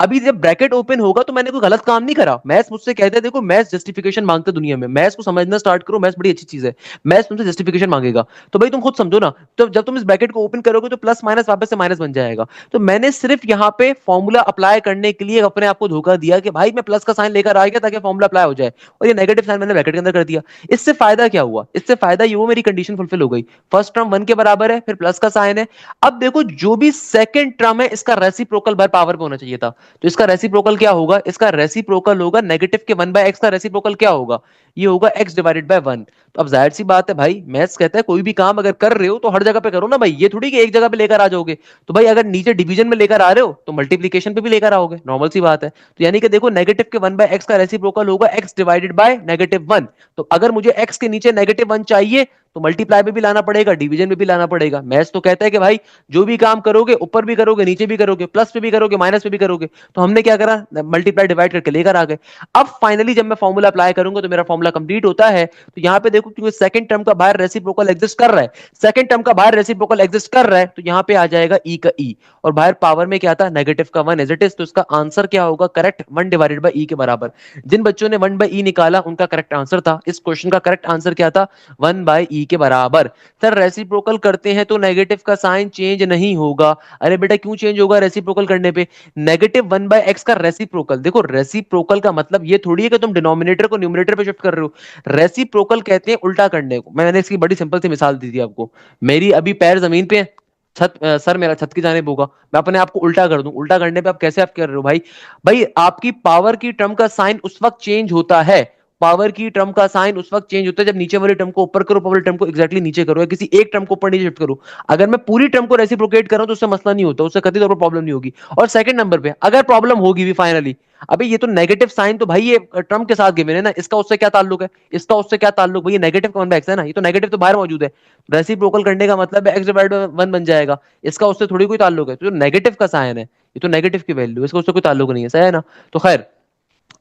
अभी जब ब्रैकेट ओपन होगा तो मैंने कोई गलत काम नहीं करा। मैथ्स मुझसे कहते हैं, देखो मैथ्स जस्टिफिकेशन मांगते दुनिया में, मैथ्स को समझना स्टार्ट करो, मैथ्स बड़ी अच्छी चीज है। मैथ्स तुमसे जस्टिफिकेशन मांगेगा, तो भाई तुम खुद समझो ना, तो जब तुम इस ब्रैकेट को ओपन करोगे तो प्लस माइनस वापस से माइनस बन जाएगा। तो मैंने सिर्फ यहाँ पे फॉर्मूला अप्लाई करने के लिए अपने आप को धोखा दिया कि भाई मैं प्लस का साइन लेकर आ गया ताकि फॉर्मूला अप्लाई हो जाए, और ये नेगेटिव साइन मैंने ब्रैकेट के अंदर कर दिया। इससे फायदा क्या हुआ, इससे फायदा ये हुआ मेरी कंडीशन फुलफिल हो गई, फर्स्ट टर्म 1 के बराबर है, फिर प्लस का साइन है। अब देखो जो भी सेकंड टर्म है इसका रेसिप्रोकल बार पावर पे होना चाहिए था, तो इसका रेसिप्रोकल क्या होगा, इसका रेसिप्रोकल होगा नेगेटिव के 1/x का रेसिप्रोकल क्या होगा, ये होगा x डिवाइडेड बाय 1। तो अब जाहिर सी बात है भाई, मैथ्स कहता है कोई भी काम अगर कर रहे हो तो हर जगह पे करो ना भाई, ये थोड़ी कि एक जगह पे लेकर आ जाओगे। तो भाई अगर नीचे डिवीजन में लेकर आ रहे हो तो मल्टीप्लीकेशन पे भी लेकर आओगे, नॉर्मल सी बात है। तो यानी कि देखो नेगेटिव के 1/x का रेसिप्रोकल होगा x डिवाइडेड बाय -1। तो अगर मुझे x के नीचे -1 चाहिए तो मल्टीप्लाई में भी लाना पड़ेगा, डिवीजन में भी लाना पड़ेगा। मैथ्स तो कहता है कि भाई जो भी काम करोगे ऊपर भी करोगे नीचे भी करोगे, प्लस पे भी करोगे माइनस पे भी करोगे। तो हमने क्या करा, मल्टीप्लाई डिवाइड करके लेकर आ गए। अब फाइनली जब मैं फॉर्मूला अप्लाई करूंगा तो मेरा फॉर्मूला कंप्लीट होता है। तो यहां पे देखो क्योंकि सेकंड टर्म का बाहर रेसिप्रोकल एग्जिस्ट कर रहा है, सेकंड टर्म का बाहर रेसिप्रोकल एग्जिस्ट कर रहा है, तो यहां पे आ जाएगा ई का ई, और बाहर पावर में क्या था, नेगेटिव का 1 एज इट इज। तो इसका आंसर क्या होगा, करेक्ट 1 डिवाइडेड बाई ई के बराबर। जिन बच्चों ने 1 बाई ई निकाला उनका करेक्ट आंसर था, इस क्वेश्चन का करेक्ट आंसर क्या था, 1 बाई ई के बराबर। सर रेसिप्रोकल करते हैं तो नेगेटिव का साइन चेंज नहीं होगा। अरे बेटा क्यों चेंज होगा रेसिप्रोकल करने पे, नेगेटिव 1/x का रेसिप्रोकल, देखो रेसिप्रोकल का मतलब ये थोड़ी है कि तुम डिनोमिनेटर को न्यूमरेटर पे शिफ्ट कर रहे हो। रेसिप्रोकल कहते हैं उल्टा करने को। मैंने इसकी बड़ी सिंपल सी मिसाल दी थी आपको, मेरी अभी पैर जमीन पे है, सर मेरा छत की जानिब होगा, मैं अपने आप को उल्टा कर दूं, उल्टा करने पे आप कैसे आप कर रहे हो भाई, भाई आपकी पावर की टर्म का साइन उस वक्त चेंज होता है, पावर की टर्म का साइन उस वक्त चेंज होता है जब नीचे वाली टर्म को ऊपर करो, ऊपर वाली टर्म को एग्जैक्टली नीचे करो, या किसी एक टर्म को ऊपर नीचे शिफ्ट करो। अगर मैं पूरी टर्म को रेसिप्रोकेट कर रहा हूं तो उससे मसला नहीं होता, उससे कतई तौर पर प्रॉब्लम नहीं होगी। और सेकंड नंबर पे अगर प्रॉब्लम होगी भी फाइनली, अबे ये तो नेगेटिव साइन तो भाई ये टर्म के साथ गिवन है ना, इसका उससे क्या ताल्लुक है, इसका उससे क्या ताल्लुक, भाई ये नेगेटिव का 1/x है ना, ये तो नेगेटिव तो बाहर मौजूद है, रेसिप्रोकल करने का मतलब है x डिवाइड बाय 1 बन जाएगा, इसका उससे थोड़ी कोई ताल्लुक है। तो जो नेगेटिव का साइन है ये तो नेगेटिव की वैल्यू, इसका उससे कोई ताल्लुक नहीं है, सही है ना। तो खैर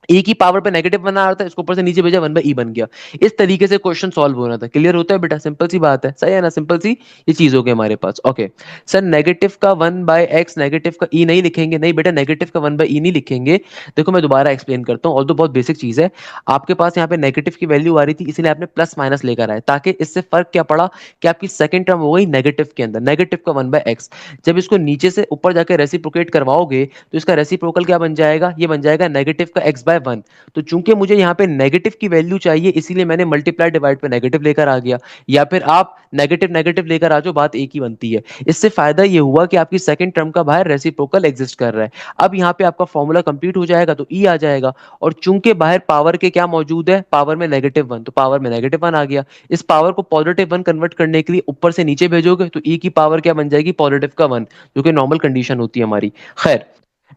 ए की पावर पे नेगेटिव बना रहा था, इसको ऊपर से नीचे भेजा 1/e बन गया। इस तरीके से क्वेश्चन सॉल्व होना था। क्लियर होता है बेटा, सिंपल सी बात है, सही है ना, सिंपल सी ये चीज हो गई हमारे पास। ओके सर नेगेटिव का 1/x नेगेटिव का e नहीं लिखेंगे, नहीं बेटा नेगेटिव का 1/e नहीं लिखेंगे। देखो मैं दोबारा एक्सप्लेन करता हूँ, और तो बहुत बेसिक चीज है। आपके पास यहाँ पे नेगेटिव की वैल्यू आ रही थी, इसलिए आपने प्लस माइनस लेकर आए, ताकि इससे फर्क क्या पड़ा कि आपकी सेकंड टर्म हो गई नेगेटिव के अंदर, नेगेटिव का 1/x। जब इसको नीचे से ऊपर जाकर रेसिप्रोकेट करवाओगे तो इसका रेसिप्रोकल क्या बन जाएगा, ये बन जाएगा नेगेटिव का x/1। तो चूंकि मुझे यहाँ पे नेगेटिव की वैल्यू चाहिए इसीलिए मैंने मल्टीप्लाई डिवाइड पे नेगेटिव लेकर आ गया, या फिर आप नेगेटिव नेगेटिव लेकर आ जाओ, बात एक ही बनती है। इससे फायदा ये हुआ कि आपकी सेकंड टर्म का बाहर रेसिप्रोकल एग्जिस्ट कर रहा है। अब यहाँ पे आपका फॉर्मूला कंप्लीट हो जाएगा तो ई आ जाएगा, और चूंकि बाहर पावर के क्या मौजूद है, पावर में -1, तो पावर में -1 आ गया। इस पावर को +1 कन्वर्ट करने के लिए ऊपर से नीचे भेजोगे तो ई की पावर क्या बन जाएगी, +1, जो कि नॉर्मल कंडीशन होती है हमारी। खैर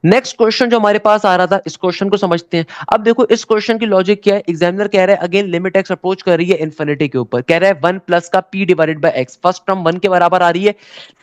नेक्स्ट क्वेश्चन जो हमारे पास आ रहा था, इस क्वेश्चन को समझते हैं। अब देखो इस क्वेश्चन की लॉजिक क्या है, एग्जामिनर कह रहा है अगेन लिमिट एक्स अप्रोच कर रही है इन्फिनिटी के ऊपर, कह रहा है 1 प्लस का p divided by x, first term 1 के बराबर आ रही है,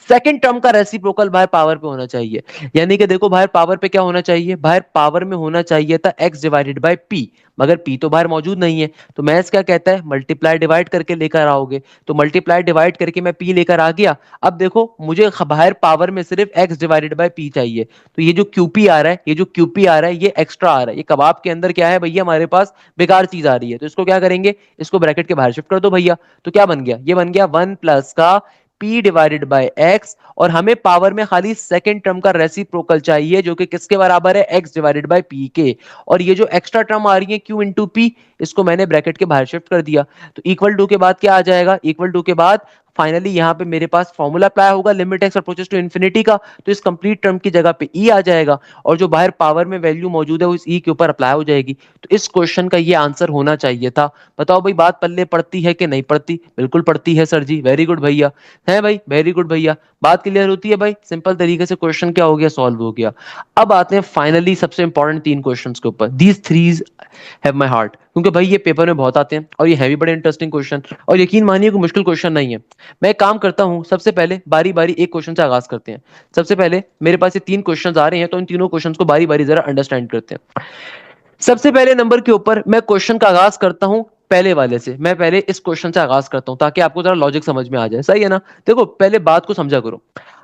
सेकंड टर्म का रेसिप्रोकल बाहर पावर पे होना चाहिए। यानी कि देखो बाहर पावर पे क्या होना चाहिए, बाहर पावर में होना चाहिए था x डिवाइडेड बाय p, मगर p तो बाहर मौजूद नहीं है। तो मैथ्स क्या कहता है, मल्टीप्लाई डिवाइड करके लेकर आओगे, तो मल्टीप्लाई डिवाइड करके मैं p लेकर आ गया। अब देखो मुझे बाहर पावर में सिर्फ x डिवाइडेड बाय p चाहिए, तो ये जो QP आ रहा है, ये जो QP आ रहा है ये एक्स्ट्रा आ रहा है, ये कबाब के अंदर क्या है भैया, हमारे पास बेकार चीज आ रही है। तो इसको क्या करेंगे, इसको ब्रैकेट के बाहर शिफ्ट कर दो भैया। तो क्या बन गया, ये बन गया 1 प्लस का p डिवाइडेड बाय x, और हमें पावर में खाली सेकंड टर्म का रेसिप्रोकल चाहिए जो कि किसके बराबर है, x डिवाइडेड बाय p के। और ये जो एक्स्ट्रा टर्म आ रही है q इंटू p, इसको मैंने ब्रैकेट के बाहर शिफ्ट कर दिया। तो इक्वल टू के बाद क्या आ जाएगा, इक्वल टू के बाद फाइनली यहाँ पे मेरे पास फॉर्मूला अप्लाई होगा limit x approaches to infinity का, तो इस कंप्लीट टर्म की जगह पे ई आ जाएगा, और जो बाहर पावर में वैल्यू मौजूद है वो इस ई के ऊपर अप्लाई हो जाएगी। तो इस क्वेश्चन का ये आंसर होना चाहिए था। बताओ भाई बात पल्ले पड़ती है कि नहीं पड़ती, बिल्कुल पड़ती है सर जी, वेरी गुड भैया, है भाई वेरी गुड भैया, बात क्लियर होती है भाई, सिंपल तरीके से क्वेश्चन क्या हो गया, सॉल्व हो गया। अब आते हैं फाइनली सबसे इंपॉर्टेंट 3 क्वेश्चन के ऊपर, these threes have my heart. क्योंकि भाई ये पेपर में बहुत आते हैं और ये है भी बड़े इंटरेस्टिंग क्वेश्चन, और यकीन मानिए कोई मुश्किल क्वेश्चन नहीं है। मैं एक काम करता हूं, सबसे पहले बारी बारी एक क्वेश्चन से आगाज करते हैं। सबसे पहले मेरे पास ये 3 क्वेश्चन आ रहे हैं, तो इन तीनों क्वेश्चन को बारी बारी जरा अंडरस्टैंड करते हैं। सबसे पहले नंबर के ऊपर मैं क्वेश्चन का आगाज करता हूं पहले वाले से। मैं पहले इस क्वेश्चन से आगाज करता हूं ताकि आपको जरा लॉजिक समझ में आ जाए, सही है ना? देखो पहले बात को समझा करो।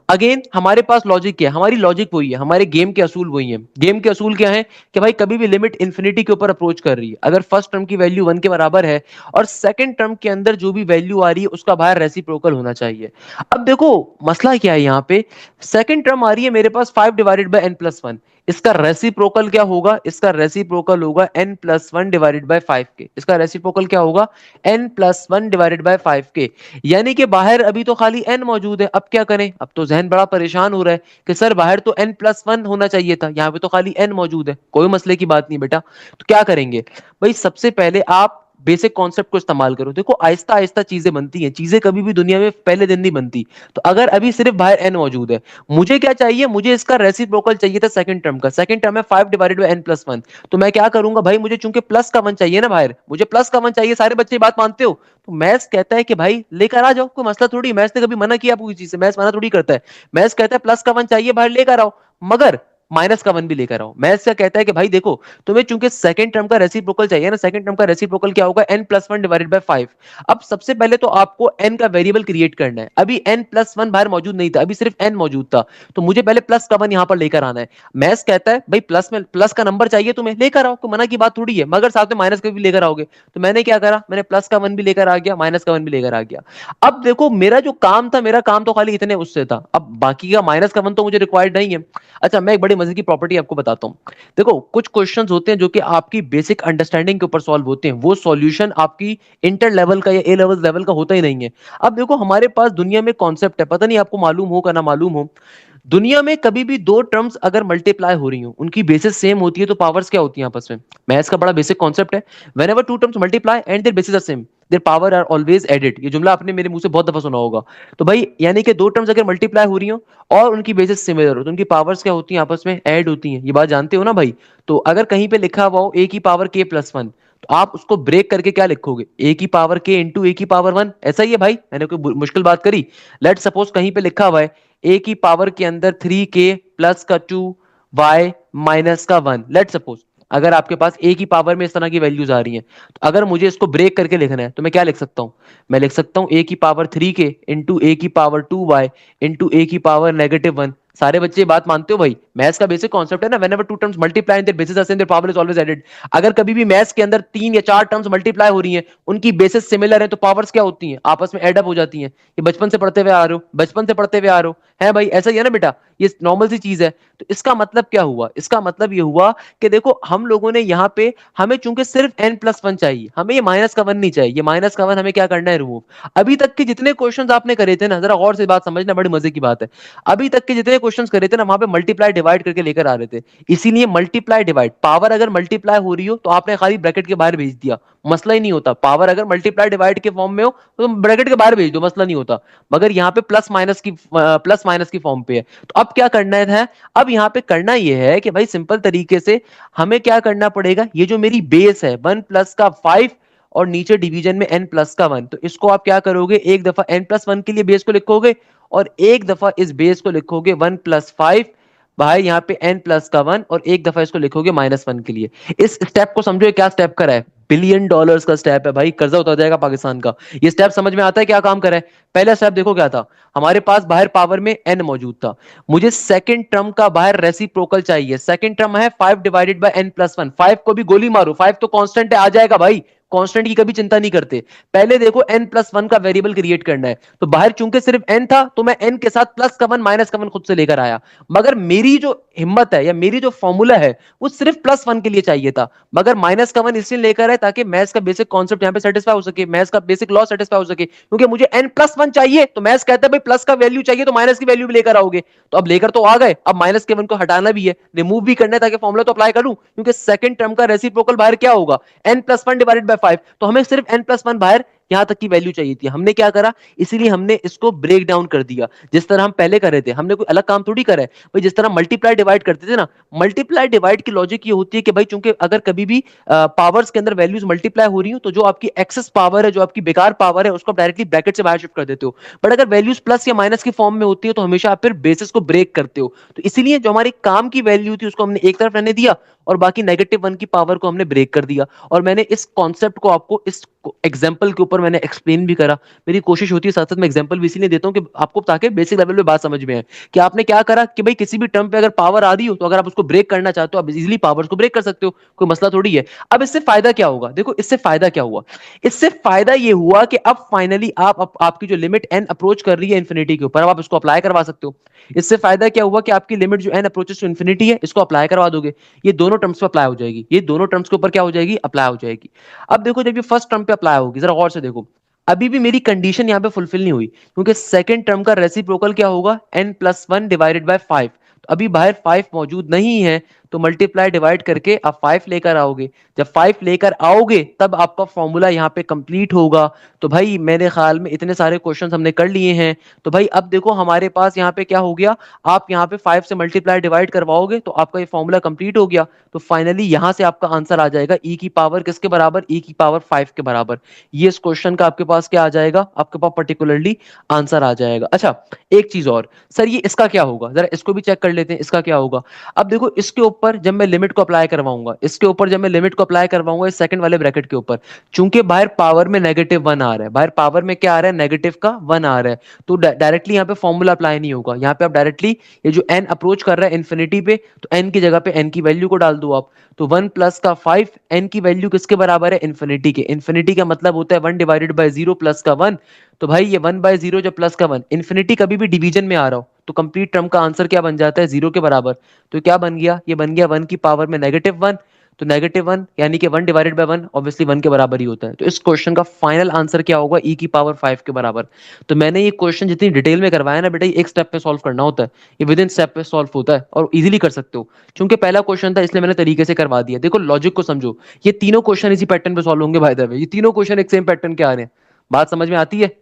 अगेन हमारे पास लॉजिक क्या है? हमारी लॉजिक वही है, हमारे गेम के असूल वही है। गेम के असूल क्या है कि भाई कभी भी लिमिट इंफिनिटी के ऊपर अप्रोच कर रही है, अगर फर्स्ट टर्म की वैल्यू 1 के बराबर है और सेकंड टर्म के अंदर जो भी वैल्यू आ रही है उसका बाहर रेसिप्रोकल होना चाहिए। अब देखो मसला क्या है यहाँ पे, सेकंड टर्म आ रही है मेरे पास 5/n+1, इसका रेसिप्रोकल क्या होगा? इसका रेसिप्रोकल होगा n+1/5 के। इसका रेसिप्रोकल क्या होगा? n+1/5 के। यानी कि बाहर अभी तो खाली n मौजूद है। अब क्या करें? अब तो जहन बड़ा परेशान हो रहा है कि सर बाहर तो n+1 होना चाहिए था, यहाँ पे तो खाली n मौजूद है। कोई मसले की बात नहीं बेटा, तो क्या करेंगे भाई? सबसे पहले आप बेसिक कॉन्सेप्ट को इस्तेमाल करो। देखो आहिस्ता आहिस्ता चीजें बनती हैं, चीजें कभी भी दुनिया में पहले दिन नहीं बनती। तो अगर अभी सिर्फ बाहर n मौजूद है, मुझे क्या चाहिए? मुझे इसका रेसिप्रोकल चाहिए था सेकंड टर्म का। सेकंड टर्म है 5/n+1। तो मैं क्या करूंगा भाई? मुझे चूंकि प्लस का 1 चाहिए ना बाहर, मुझे प्लस का 1 चाहिए। सारे बच्चे बात मानते हो? तो मैथ्स कहता है कि भाई लेकर आ जाओ, कोई मसला थोड़ी। मैथ्स ने कभी मना किया आपको किसी चीज से? मैथ्स मना थोड़ी करता है। मैथ्स कहता है प्लस का 1 चाहिए बाहर, लेकर आओ, मगर माइनस का 1 भी लेकर आओ। मैथ्स क्या कहता है कि भाई देखो तुम्हें चूंकि सेकंड टर्म का रेसिप्रोकल चाहिए ना, सेकंड टर्म का रेसिप्रोकल क्या होगा? n+1/5। अब सबसे पहले तो आपको n का वेरिएबल क्रिएट करना है। अभी n+1 बाहर मौजूद नहीं था, अभी सिर्फ n मौजूद था, तो मुझे पहले प्लस का 1 यहां पर लेकर आना है। मैथ्स कहता है भाई प्लस में प्लस का नंबर चाहिए तुम्हें, लेकर आओ, कोई मना की बात थोड़ी है, मगर साथ में माइनस का भी लेकर आओगे। तो मैंने क्या करा? मैंने प्लस का 1 भी लेकर आ गया, माइनस का 1 भी लेकर आ गया। अब देखो मेरा जो काम था, मेरा काम तो खाली इतने उससे था। अब बाकी का माइनस का 1 तो मुझे रिक्वायर्ड नहीं है। अच्छा मैं एक बड़ी मजे की प्रॉपर्टी आपको बताता हूँ। देखो कुछ क्वेश्चंस होते हैं जो कि आपकी बेसिक अंडरस्टैंडिंग के ऊपर सॉल्व होते हैं, वो सॉल्यूशन आपकी इंटर लेवल का या ए लेवल लेवल का होता ही नहीं है। अब देखो हमारे पास दुनिया में कॉन्सेप्ट है, पता नहीं आपको मालूम हो का ना मालूम हो, दुनिया में कभी भी दो टर्म्स अगर मल्टीप्लाई हो रही हो, उनकी बेसिस सेम होती है, तो पावर्स क्या होती हैं आपस में? मैथ्स का बड़ा बेसिक कॉन्सेप्ट है, whenever two terms multiply and their bases are same, their power are always added. ये जुमला आपने मेरे मुंह से बहुत दफा सुना होगा। तो भाई यानी कि दो टर्म्स अगर मल्टीप्लाई हो रही हो और उनकी बेसिस सिमिलर हो, तो उनकी पावर्स क्या होती हैं? आपस में ऐड होती हैं। ये बात जानते हो ना भाई? तो अगर कहीं पे लिखा हुआ हो a की पावर k+1, तो आप उसको ब्रेक करके क्या लिखोगे? a की पावर k इंटू a की पावर 1। ऐसा ही है भाई, मैंने कोई मुश्किल बात करी? लेट सपोज कहीं पे लिखा हुआ है a की पावर के अंदर 3k प्लस का 2y माइनस का 1। लेट सपोज अगर आपके पास a की पावर में इस तरह की वैल्यूज आ रही हैं, तो अगर मुझे इसको ब्रेक करके लिखना है तो मैं क्या लिख सकता हूं? मैं लिख सकता हूं a की पावर 3k इंटू a की पावर 2y इंटू a की पावर -1। सारे बच्चे बात मानते हो भाई? मैथ्स का बेसिक कॉन्सेप्ट है ना, whenever two terms multiply and their bases are same their power is always added. अगर कभी भी मैथ्स के अंदर 3 या 4 टर्म्स मल्टीप्लाई हो रही हैं, उनकी बेसिस सिमिलर है, तो पावर्स क्या होती हैं? आपस में एड अप हो जाती हैं। ये बचपन से पढ़ते हुए आ रहे हो, बचपन से पढ़ते हुए आ रहे हो, है भाई? ऐसा ही है ना बेटा, ये नॉर्मल सी चीज है। तो इसका मतलब क्या हुआ? इसका मतलब ये हुआ कि देखो हम लोगों ने यहाँ पे, हमें चूंकि सिर्फ n+1 चाहिए, हमें ये माइनस का 1 नहीं चाहिए। ये माइनस का 1 हमें क्या करना है? रिमूव। अभी तक के जितने क्वेश्चंस आपने करे थे ना, जरा गौर से बात समझना, बड़ी मजे की बात है। अभी तक के जितने क्वेश्चंस करे थे ना, वहां पे मल्टीप्लाई डिवाइड करके लेकर आ रहे थे। इसीलिए मल्टीप्लाई डिवाइड, पावर अगर मल्टीप्लाई हो रही हो तो आपने खाली ब्रैकेट के बाहर भेज दिया, मसला ही नहीं होता। पावर अगर मल्टीप्लाई डिवाइड के फॉर्म में हो तो ब्रैकेट के बाहर भेज दो, मसला नहीं होता। मगर यहाँ पे प्लस माइनस की फॉर्म पे है। तो अब क्या करना है? अब यहाँ पे करना यह है कि भाई सिंपल तरीके से हमें क्या करना पड़ेगा? ये जो मेरी बेस है 1 प्लस का 5 और नीचे डिवीजन में n प्लस का 1, तो इसको आप क्या करोगे? एक दफा n+1 के लिए बेस को लिखोगे और एक दफा इस बेस को लिखोगे 1+5 भाई यहाँ पे n+1, और एक दफा इसको लिखोगे -1 के लिए। इस स्टेप को समझो, क्या स्टेप करा है? $1 बिलियन का स्टेप है भाई, कर्जा उतर जाएगा पाकिस्तान का। ये स्टेप समझ में आता है क्या काम करा है? पहला स्टेप देखो क्या था, हमारे पास बाहर पावर में n मौजूद था, मुझे सेकंड टर्म का बाहर रेसिप्रोकल चाहिए। सेकंड टर्म है 5/n+1। 5 को भी गोली मारो, 5 तो कांस्टेंट है, आ जाएगा भाई, कांस्टेंट की कभी चिंता नहीं करते। पहले देखो n+1 का वेरिएबल क्रिएट करना है, तो बाहर चूंकि सिर्फ n था, तो मैं n के साथ प्लस का 1 माइनस का 1 खुद से लेकर आया। मगर मेरी जो हिम्मत है या मेरी जो फॉर्मूला है वो सिर्फ +1 के लिए चाहिए था, मगर माइनस का 1 इसलिए लेकर आए ताकि मैथ्स का बेसिक कॉन्सेप्ट यहां पे सेटिस्फाई हो सके, मैथ्स का बेसिक लॉ सेटिस्फाई हो सके। क्योंकि मुझे n+1 चाहिए, तो मैथ्स कहता है भाई प्लस का वैल्यू चाहिए तो माइनस की वैल्यू भी लेकर आओगे। तो अब लेकर तो आ गए, अब माइनस के 1 को हटाना भी है, रिमूव भी करना है, ताकि फॉर्मूला तो अप्लाई करूं। क्योंकि सेकंड टर्म का रेसिप्रोकल बाहर क्या होगा? n+1/5। तो हमें सिर्फ n+1 बाहर यहां तक की वैल्यू चाहिए थी। हमने क्या करा, इसीलिए हमने इसको ब्रेक डाउन कर दिया जिस तरह हम पहले कर रहे थे। हमने कोई अलग काम थोड़ी करा है भाई, जिस तरह मल्टीप्लाई डिवाइड करते थे ना, मल्टीप्लाई डिवाइड की लॉजिक ये होती है कि भाई चूंकि अगर कभी भी पावर्स के अंदर वैल्यूज मल्टीप्लाई हो रही हो, तो जो आपकी एक्सेस पावर है, जो आपकी बेकार पावर है, उसको आप डायरेक्टली ब्रैकेट से बाहर शिफ्ट कर देते हो। बट अगर वैल्यूज प्लस या माइनस की फॉर्म में होती है तो हमेशा आप फिर बेसिस को ब्रेक करते हो। तो इसीलिए जो हमारे काम की वैल्यू थी उसको हमने एक तरफ रहने दिया और बाकी -1 की पावर को हमने ब्रेक कर दिया। और मैंने इस कॉन्सेप्ट को आपको इस एग्जाम्पल के ऊपर मैंने एक्सप्लेन भी करा। मेरी कोशिश होती है साथ साथ मैं एग्जाम्पल भी इसीलिए देता हूं कि आपको, ताकि बेसिक लेवल पे बात समझ में आए कि आपने क्या करा कि भाई किसी भी टर्म पे अगर पावर आ रही हो तो अगर आप उसको ब्रेक करना चाहते हो, आप इजीली पावर्स को ब्रेक कर सकते हो, कोई मसला थोड़ी है। अब इससे फायदा क्या होगा, देखो इससे फायदा क्या हुआ। इससे फायदा ये हुआ कि अब फाइनली आपकी जो लिमिट एन अप्रोच कर रही है इन्फिनिटी के ऊपर, अब आप इसको अप्लाई करवा सकते हो। इससे फायदा क्या हुआ कि आपकी लिमिट जो एन अप्रोचेस टू इन्फिनिटी है, इसको अप्लाई करवा दोगे, ये दोनों टर्म्स पे अप्लाई हो जाएगी, ये दोनों टर्म्स के ऊपर क्या हो जाएगी, अप्लाई हो जाएगी। अब देखो जब ये फर्स्ट टर्म पे अप्लाई होगी, जरा गौर से देखो, अभी भी मेरी कंडीशन यहां पे फुलफिल नहीं हुई, क्योंकि सेकंड टर्म का रेसिप्रोकल क्या होगा, n+1 डिवाइडेड बाय 5। तो अभी बाहर 5 मौजूद नहीं है, तो मल्टीप्लाई डिवाइड करके आप 5 लेकर आओगे। जब 5 लेकर आओगे तब आपका फॉर्मूला यहाँ पे कंप्लीट होगा। तो भाई मेरे ख्याल में इतने सारे क्वेश्चंस हमने कर लिए हैं। तो भाई अब देखो हमारे पास यहाँ पे क्या हो गया, आप यहाँ पे 5 से मल्टीप्लाई डिवाइड करवाओगे तो आपका ये फॉर्मूला कंप्लीट हो गया। तो फाइनली यहाँ से आपका आंसर आ जाएगा e की पावर किसके बराबर, e की पावर 5 के बराबर। ये इस क्वेश्चन का आपके पास क्या आ जाएगा, आपके पास पर्टिकुलरली आंसर आ जाएगा। अच्छा एक चीज और, सर ये इसका क्या होगा, जरा इसको भी चेक कर लेते हैं, इसका क्या होगा। अब देखो इसके ऊपर जब मैं लिमिट को अप्लाई करवाऊंगा, इसके ऊपर जब मैं लिमिट को अप्लाई करवाऊंगा इस सेकंड वाले ब्रैकेट के ऊपर, चूंकि बाहर पावर में -1 आ रहा है, बाहर पावर में क्या आ रहा है, नेगेटिव का 1 आ रहा है, तो डायरेक्टली यहाँ पे फॉर्मूला अप्लाई नहीं होगा। यहाँ पे आप डायरेक्टली ये जो n अप्रोच कर रहा है इन्फिनिटी पे, तो n की जगह पे n की वैल्यू को डाल दो आप। तो 1 प्लस का 5, n की वैल्यू किसके बराबर है, इन्फिनिटी के। इन्फिनिटी का मतलब होता है 1 डिवाइडेड बाय 0 प्लस का 1। तो भाई ये 1/0 जब प्लस का 1, इन्फिनिटी कभी भी डिवीजन में आ रहा हो तो कंप्लीट टर्म का आंसर क्या बन जाता है, 0 के बराबर। तो क्या बन गया, ये बन गया 1 की पावर में -1। तो -1 यानी कि 1 डिवाइडेड बाय 1 ऑब्वियसली 1 के बराबर ही होता है। तो इस क्वेश्चन का फाइनल आंसर क्या होगा, e की पावर 5 के बराबर। तो मैंने ये क्वेश्चन जितनी डिटेल में करवाया ना बेटा, ये एक स्टेप पे सॉल्व करना होता है, ये विद इन स्टेप पे सॉल्व होता है और इजीली कर सकते हो। क्योंकि पहला क्वेश्चन था इसलिए मैंने तरीके से करवा दिया। देखो लॉजिक को समझो, ये तीनों क्वेश्चन इसी पैटर्न पे सॉल्व होंगे बाय द वे, ये तीनों क्वेश्चन एक सेम पैटर्न के आ रहे हैं। बात समझ में आती है,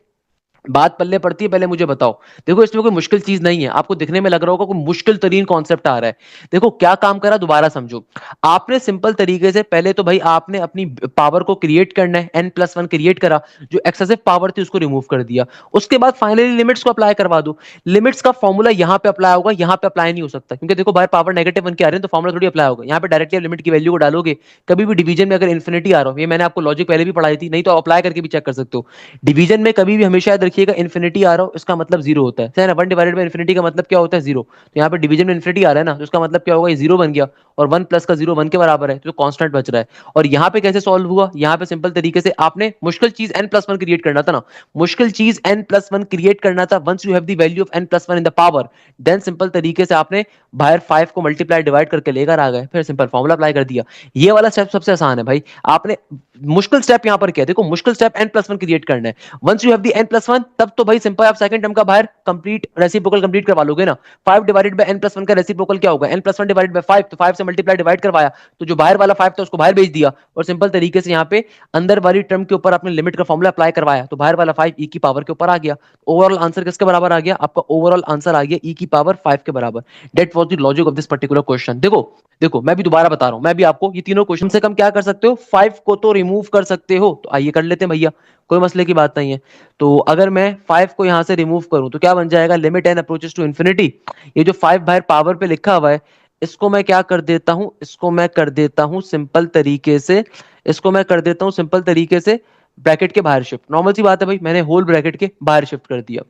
बात पल्ले पड़ती है, पहले मुझे बताओ। देखो इसमें कोई मुश्किल चीज नहीं है, आपको दिखने में लग रहा होगा कोई मुश्किल तरीन कॉन्सेप्ट आ रहा है। देखो क्या काम करा, दोबारा समझो। आपने सिंपल तरीके से पहले तो भाई आपने अपनी पावर को क्रिएट करना है, n+1 क्रिएट करा, जो एक्सेसिव पावर थी उसको रिमूव कर दिया। उसके बाद फाइनली लिमिट्स को अप्लाई करवा दो। लिमिट्स का फॉर्मूला यहाँ पे अप्लाई होगा, यहाँ पे अप्लाई नहीं हो सकता, क्योंकि देखो बाहर पावर -1 के आ रहे हैं तो फॉर्मूला थोड़ी अप्लाई होगा। यहाँ पे डायरेक्टली लिमिट की वैल्यू को डालोगे। कभी भी डिवीजन में अगर इन्फिनिटी आ रहा हो, ये मैंने आपको लॉजिक पहले भी पढ़ाई थी, नहीं तो अप्लाई करके भी चेक कर सकते हो। डिवीजन में कभी भी हमेशा याद रखिएगा इन्फिनिटी आ रहा हो इसका मतलब 0 होता है, ना 1 डिवाइडेड बाय इन्फिनिटी का मतलब क्या होता है, 0। तो यहाँ पे डिवीजन में इन्फिनिटी आ रहा है ना, तो इसका मतलब क्या होगा, ये 0 बन गया। और 1 प्लस का 0 1 के बराबर है, तो कांस्टेंट बच रहा है। और यहाँ पे कैसे सॉल्व हुआ, यहाँ पे सिंपल तरीके से आपने मुश्किल चीज n+1 क्रिएट करना था ना, मुश्किल चीज n+1 क्रिएट करना था। Once you have the value of n+1 in the power, then simple तरीके से आपने बाहर 5 को मल्टीप्लाई डिवाइड करके लेकर आ गए, फिर सिंपल फॉर्मूला अप्लाई कर दिया। ये वाला स्टेप सबसे आसान है भाई। आपने मुश्किल स्टेप यहाँ पर क्या है, देखो मुश्किल स्टेप n+1 क्रिएट करना है। Once you have the n+1, तब तो भाई सिंपल आप सेकंड टर्म का बाहर कंप्लीट रेसिप्रोकल कंप्लीट करवा लोगे ना। 5 डिवाइडेड बाय n+1 का रेसिप्रोकल क्या होगा, n+1 डिवाइडेड बाय 5। तो 5 से मल्टीप्लाई डिवाइड करवाया, तो जो बाहर वाला 5 था उसको बाहर भेज दिया, और सिंपल तरीके से यहाँ पे अंदर वाली टर्म के ऊपर आपने लिमिट का फॉर्मूला अप्लाई करवाया, तो बाहर वाला 5 e की पावर के ऊपर आ गया। ओवरऑल आंसर किसके बराबर आ गया, आपका ओवरऑल आंसर आ गया e की पावर 5 के बराबर। That was the logic of this particular question. देखो देखो मैं भी दोबारा बता रहा हूं, मैं भी आपको ये तीनों क्वेश्चन से कम क्या कर सकते हो, 5 को तो रिमूव कर सकते हो। तो आइए कर लेते हैं भैया, कोई मसले की बात नहीं है। तो अगर मैं 5 को यहां से रिमूव करूं तो क्या बन जाएगा, limit n approaches to infinity. ये जो 5 बाहर पावर पे लिखा हुआ है, इसको मैं क्या कर देता हूं, इसको मैं कर देता हूं सिंपल तरीके से, इसको मैं कर देता हूं सिंपल तरीके से ब्रैकेट के बाहर शिफ्ट। नॉर्मल सी बात है भाई, मैंने होल ब्रैकेट के बाहर शिफ्ट कर दिया।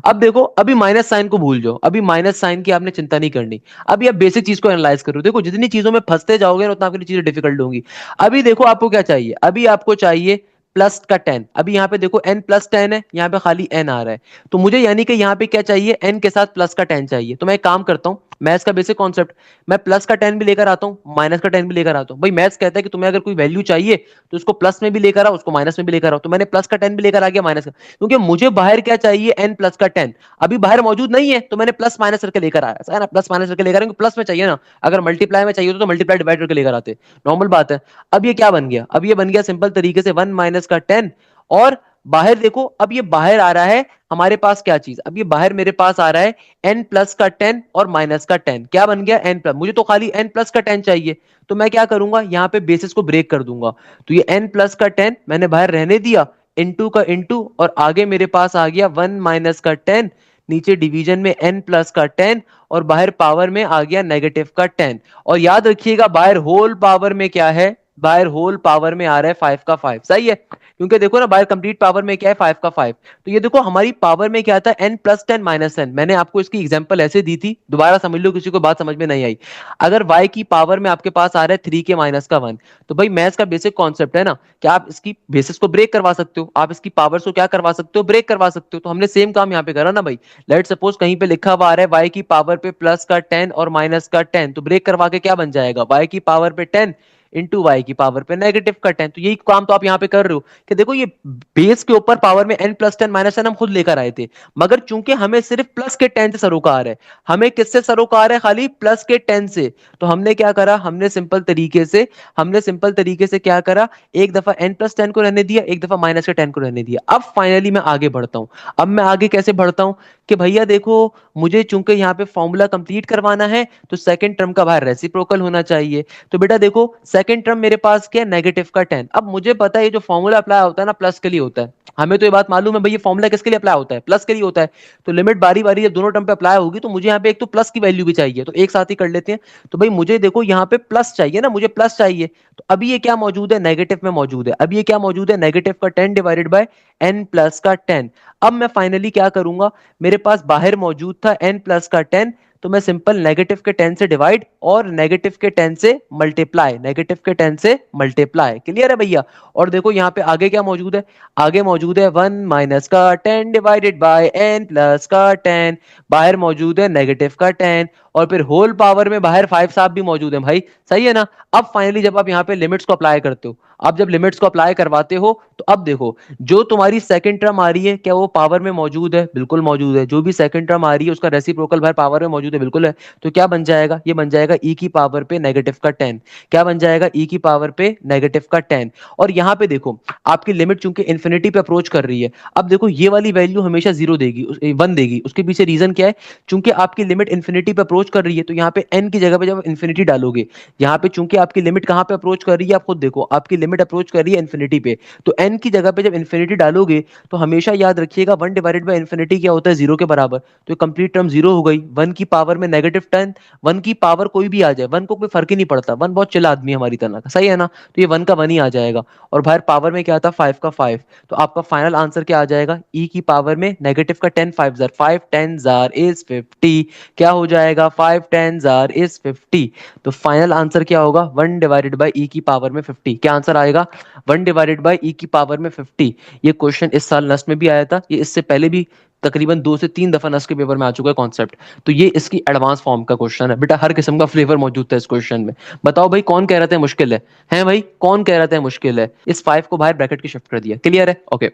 अब देखो अभी माइनस साइन को भूल जाओ, अभी माइनस साइन की आपने चिंता नहीं करनी। अभी आप बेसिक चीज को एनालाइज करो। देखो जितनी चीजों में फंसते जाओगे ना उतना आपके लिए चीजें डिफिकल्ट होंगी। अभी देखो आपको क्या चाहिए, अभी आपको चाहिए प्लस का 10। अभी यहाँ पे देखो n+10 है, यहाँ पे खाली n आ रहा है, तो मुझे यानी कि यहाँ पे क्या चाहिए, n के साथ प्लस का 10 चाहिए। तो मैं एक काम करता हूँ, मैथ्स का बेसिक कॉन्सेप्ट, मैं प्लस का 10 भी लेकर आता हूँ, माइनस का 10 भी लेकर आता हूँ। भाई मैथ्स कहता है कि तुम्हें अगर कोई वैल्यू चाहिए तो उसको प्लस में भी लेकर आओ, उसको माइनस में भी लेकर आओ। तो मैंने प्लस का 10 भी लेकर आ गया, माइनस का, क्योंकि मुझे बाहर क्या चाहिए, n+10। अभी बाहर मौजूद नहीं है तो मैंने प्लस माइनस करके लेकर आया, है ना, प्लस माइनस करके लेकर आएंगे, प्लस में चाहिए ना। अगर मल्टीप्लाई में चाहिए तो मल्टीप्लाई डिवाइड करके लेकर आते, नॉर्मल बात है। अब ये क्या बन गया, अब ये बन गया सिंपल तरीके से 1 - का 10 और बाहर देखो, अब ये बाहर आ रहा है हमारे पास क्या चीज, अब ये बाहर मेरे पास आ रहा है n प्लस का 10 और माइनस का 10, क्या बन गया n प्लस, मुझे तो खाली n प्लस का 10 चाहिए, तो मैं क्या करूंगा यहाँ पे बेसिस को ब्रेक कर दूंगा, तो ये n प्लस का 10 मैंने बाहर रहने दिया, इंटू का इंटू, और आगे मेरे पास आ गया 1 माइनस का 10, नीचे डिवीजन में n प्लस का 10, और बाहर पावर में आ गया नेगेटिव का 10। और याद रखिएगा बाहर होल पावर में क्या है, बाहर होल पावर में आ रहा है 5 का 5, सही है, क्योंकि देखो ना बाहर कंप्लीट पावर में क्या है 5 का 5, तो ये देखो हमारी पावर में क्या था n प्लस 10 माइनस 10, मैंने आपको इसकी एग्जांपल ऐसे दी थी, दोबारा समझ लो किसी को बात समझ में नहीं आई। अगर y की पावर में आपके पास आ रहा है 3 के माइनस का 1, तो भाई मैथ्स का बेसिक कॉन्सेप्ट है ना कि आप इसकी बेसिस को ब्रेक करवा सकते हो, आप इसकी पावर्स को क्या करवा सकते हो, ब्रेक करवा सकते हो, तो हमने सेम काम यहाँ पे करा ना भाई। लेट सपोज कहीं पे लिखा हुआ आ रहा है y की पावर पे प्लस का 10 और माइनस का 10, तो ब्रेक करवा के क्या बन जाएगा, y की पावर पे 10 इंटू वाई की पावर पे नेगेटिव का 10, तो यही काम तो आप यहाँ पे कर रहे हो कि देखो ये बेस के ऊपर पावर में n प्लस 10 माइनस 10 हम खुद लेकर आए थे, मगर चूंकि हमें सिर्फ प्लस के 10 से सरोकार है, हमें किससे सरोकार है, खाली प्लस के 10 से, तो हमने क्या करा, हमने सिंपल तरीके से क्या करा, एक दफा n प्लस 10 को रहने दिया, एक दफा माइनस के 10 को रहने दिया। अब फाइनली मैं आगे बढ़ता हूं, अब मैं आगे कैसे बढ़ता हूं कि भैया देखो मुझे चूंकि यहाँ पे फॉर्मूला कंप्लीट करवाना है, तो सेकंड टर्म का बाहर रेसिप्रोकल होना चाहिए, तो बेटा देखो सेकंड टर्म मेरे पास क्या है, नेगेटिव का 10। अब मुझे पता है ये जो फॉर्मूला अप्लाई होता है ना प्लस के लिए होता है, हमें तो ये बात मालूम है भाई ये फॉर्मूला किसके लिए अप्लाई होता है, प्लस के लिए होता है, तो लिमिट बारी बारी जब दोनों टर्म पे अप्लाई होगी तो मुझे यहाँ पे एक तो प्लस की वैल्यू भी चाहिए, तो एक साथ ही कर लेते हैं। तो भाई मुझे देखो यहाँ पे प्लस चाहिए ना, मुझे प्लस चाहिए, तो अभी ये क्या मौजूद है, नेगेटिव में मौजूद है, अभी ये क्या मौजूद है, नेगेटिव का 10 डिवाइडेड बाय n प्लस का 10। अब मैं फाइनली क्या करूंगा, मेरे पास बाहर मौजूद था n प्लस का 10, तो मैं सिंपल नेगेटिव के 10 से डिवाइड और नेगेटिव के 10 से मल्टीप्लाई, नेगेटिव के 10 से मल्टीप्लाई, क्लियर है भैया। और देखो यहाँ पे आगे क्या मौजूद है, आगे मौजूद है 1 माइनस का 10 डिवाइडेड बाय n प्लस का 10, बाहर मौजूद है नेगेटिव का 10, और फिर होल पावर में बाहर 5 साहब भी मौजूद है भाई, सही है ना। अब फाइनली जब आप यहाँ पे लिमिट्स को अप्लाई करते हो, आप जब लिमिट्स को अप्लाई करवाते हो, तो अब देखो जो तुम्हारी सेकंड टर्म आ रही है क्या वो पावर में मौजूद है, बिल्कुल मौजूद है, जो भी सेकंड टर्म आ रही है उसका रेसिप्रोकल बाहर पावर में मौजूद है, बिल्कुल है, तो क्या बन जाएगा, ये बन जाएगा e की पावर पे नेगेटिव का 10, क्या बन जाएगा, e की पावर पे नेगेटिव का 10। और यहाँ पे देखो आपकी लिमिट चूंकि इन्फिनिटी पे अप्रोच कर रही है, अब देखो ये वाली वैल्यू हमेशा 0 देगी, 1 देगी, उसके पीछे रीजन क्या है, चूंकि आपकी लिमिट इन्फिनिटी पे अप्रोच कर रही है, तो यहाँ पे n की जगह पे जब इन्फिनिटी डालोगे, यहाँ पे चूंकि आपकी लिमिट कहाँ पे अप्रोच कर रही है, आप खुद देखो आपकी लिमिट अप्रोच कर रही है इन्फिनिटी पे, तो n की जगह पे जब इन्फिनिटी डालोगे तो हमेशा याद रखिएगा 1 डिवाइडेड बाय इन्फिनिटी क्या होता है, 0 के बराबर, तो कंप्लीट टर्म 0 हो गई, 1 की पावर में नेगेटिव 10, 1 की पावर कोई भी आ जाए 1 को कोई फर्क ही नहीं पड़ता, 1 बहुत चिल आदमी है हमारी तरह का, सही है ना, तो ये 1 का 1 ही आ जाएगा, और बाहर पावर में क्या था 5 का 5, तो आपका फाइनल आंसर क्या आ जाएगा, e की पावर में नेगेटिव का 10 5 जार 5 10 जार इज 50, क्या हो जाएगा 5 10 जार इज 50, तो फाइनल आंसर क्या होगा 1 डिवाइडेड बाय e की पावर में 50, क्या आंसर आएगा 1 डिवाइडेड बाय e की पावर में 50। ये क्वेश्चन इस साल नस्ट में भी आया था, ये इससे पहले भी तकरीबन 2 से 3 दफा नस्ट के पेपर में आ चुका है कॉन्सेप्ट, तो ये इसकी एडवांस फॉर्म का क्वेश्चन है बेटा, हर किस्म का फ्लेवर मौजूद था इस क्वेश्चन में। बताओ भाई कौन कह रहा था मुश्किल है भाई कौन कह रहा था मुश्किल है, इस 5 को बाहर ब्रैकेट की शिफ्ट कर दिया, क्लियर है, ओके।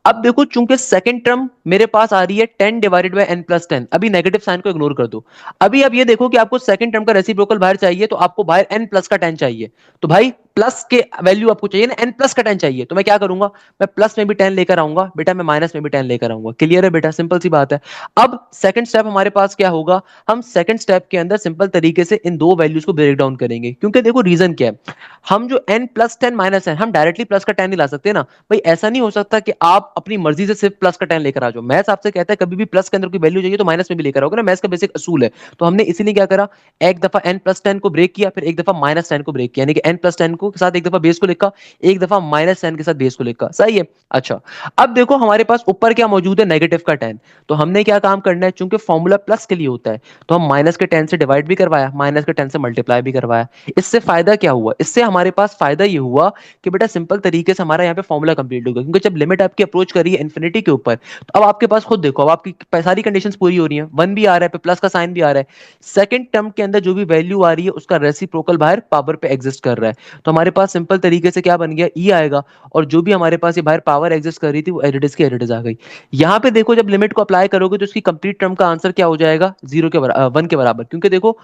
अब देखो चूंकि सेकंड टर्म मेरे पास आ रही है 10 डिवाइडेड बाय n प्लस 10, अभी नेगेटिव साइन को इग्नोर कर दो, अभी अब ये देखो कि आपको सेकंड टर्म का रेसिप्रोकल बाहर चाहिए, तो आपको बाहर n प्लस का 10 चाहिए, तो भाई प्लस के वैल्यू आपको चाहिए ना, n प्लस का 10 चाहिए, तो मैं क्या करूंगा, मैं प्लस में भी 10 लेकर आऊंगा बेटा, मैं माइनस में भी 10 लेकर आऊंगा, क्लियर है बेटा, सिंपल सी बात है। अब सेकंड स्टेप हमारे पास क्या होगा, हम सेकंड स्टेप के अंदर सिंपल तरीके से इन दो वैल्यूज को ब्रेक डाउन करेंगे, क्योंकि देखो रीजन क्या है, हम जो n प्लस 10 माइनस है हम डायरेक्टली प्लस का 10 नहीं ला सकते ना भाई, ऐसा नहीं हो सकता कि आप अपनी मर्जी से सिर्फ प्लस का 10 लेकर आ जाओ, मैथ्स आपसे कहता है कभी भी प्लस के अंदर कोई वैल्यू चाहिए तो माइनस में भी लेकर आओगे ना, मैथ्स का बेसिक असूल है। तो हमने इसीलिए क्या करा, एक दफा n प्लस 10 को ब्रेक किया, फिर एक दफा माइनस 10 को ब्रेक किया, यानी कि n प्लस 10 को साथ एक दफा बेस को लिखा, एक दफा माइनस 10 के साथ बेस को लिखा, सही है। अच्छा अब देखो हमारे पास ऊपर क्या मौजूद है, नेगेटिव का 10, तो हमने क्या काम करना है, चूंकि फॉर्मूला प्लस के लिए होता है, तो हम माइनस के 10 से डिवाइड भी करवाया, माइनस के 10 से मल्टीप्लाई भी करवाया। इससे फायदा क्या हुआ, इससे हमारे पास फायदा ये हुआ कि बेटा सिंपल तरीके से हमारा यहाँ पे फॉर्मूला कंप्लीट होगा, क्योंकि जब लिमिट आपकी अप्रोच करी है इन्फिनिटी के ऊपर, तो अब आपके पास खुद देखो अब आपकी सारी कंडीशंस पूरी हो रही हैं, 1 भी आ रहा है, प्लस का साइन भी आ रहा है, सेकंड टर्म के अंदर जो भी वैल्यू आ रही है उसका रेसिप्रोकल बाहर पावर पे एग्जिस्ट कर रहा है, तो हमारे पास सिंपल तरीके से क्या बन गया, ई आएगा, और जो भी हमारे पास ये बाहर पावर एग्जिस्ट कर रही थी वो एडिटिस की एडिटिस आ गई। यहाँ पे देखो जब लिमिट को अप्लाई करोगे तो इसकी कंप्लीट टर्म का आंसर क्या हो जाएगा, जीरो के बराबर, 1 के बराबर, क्योंकि देखो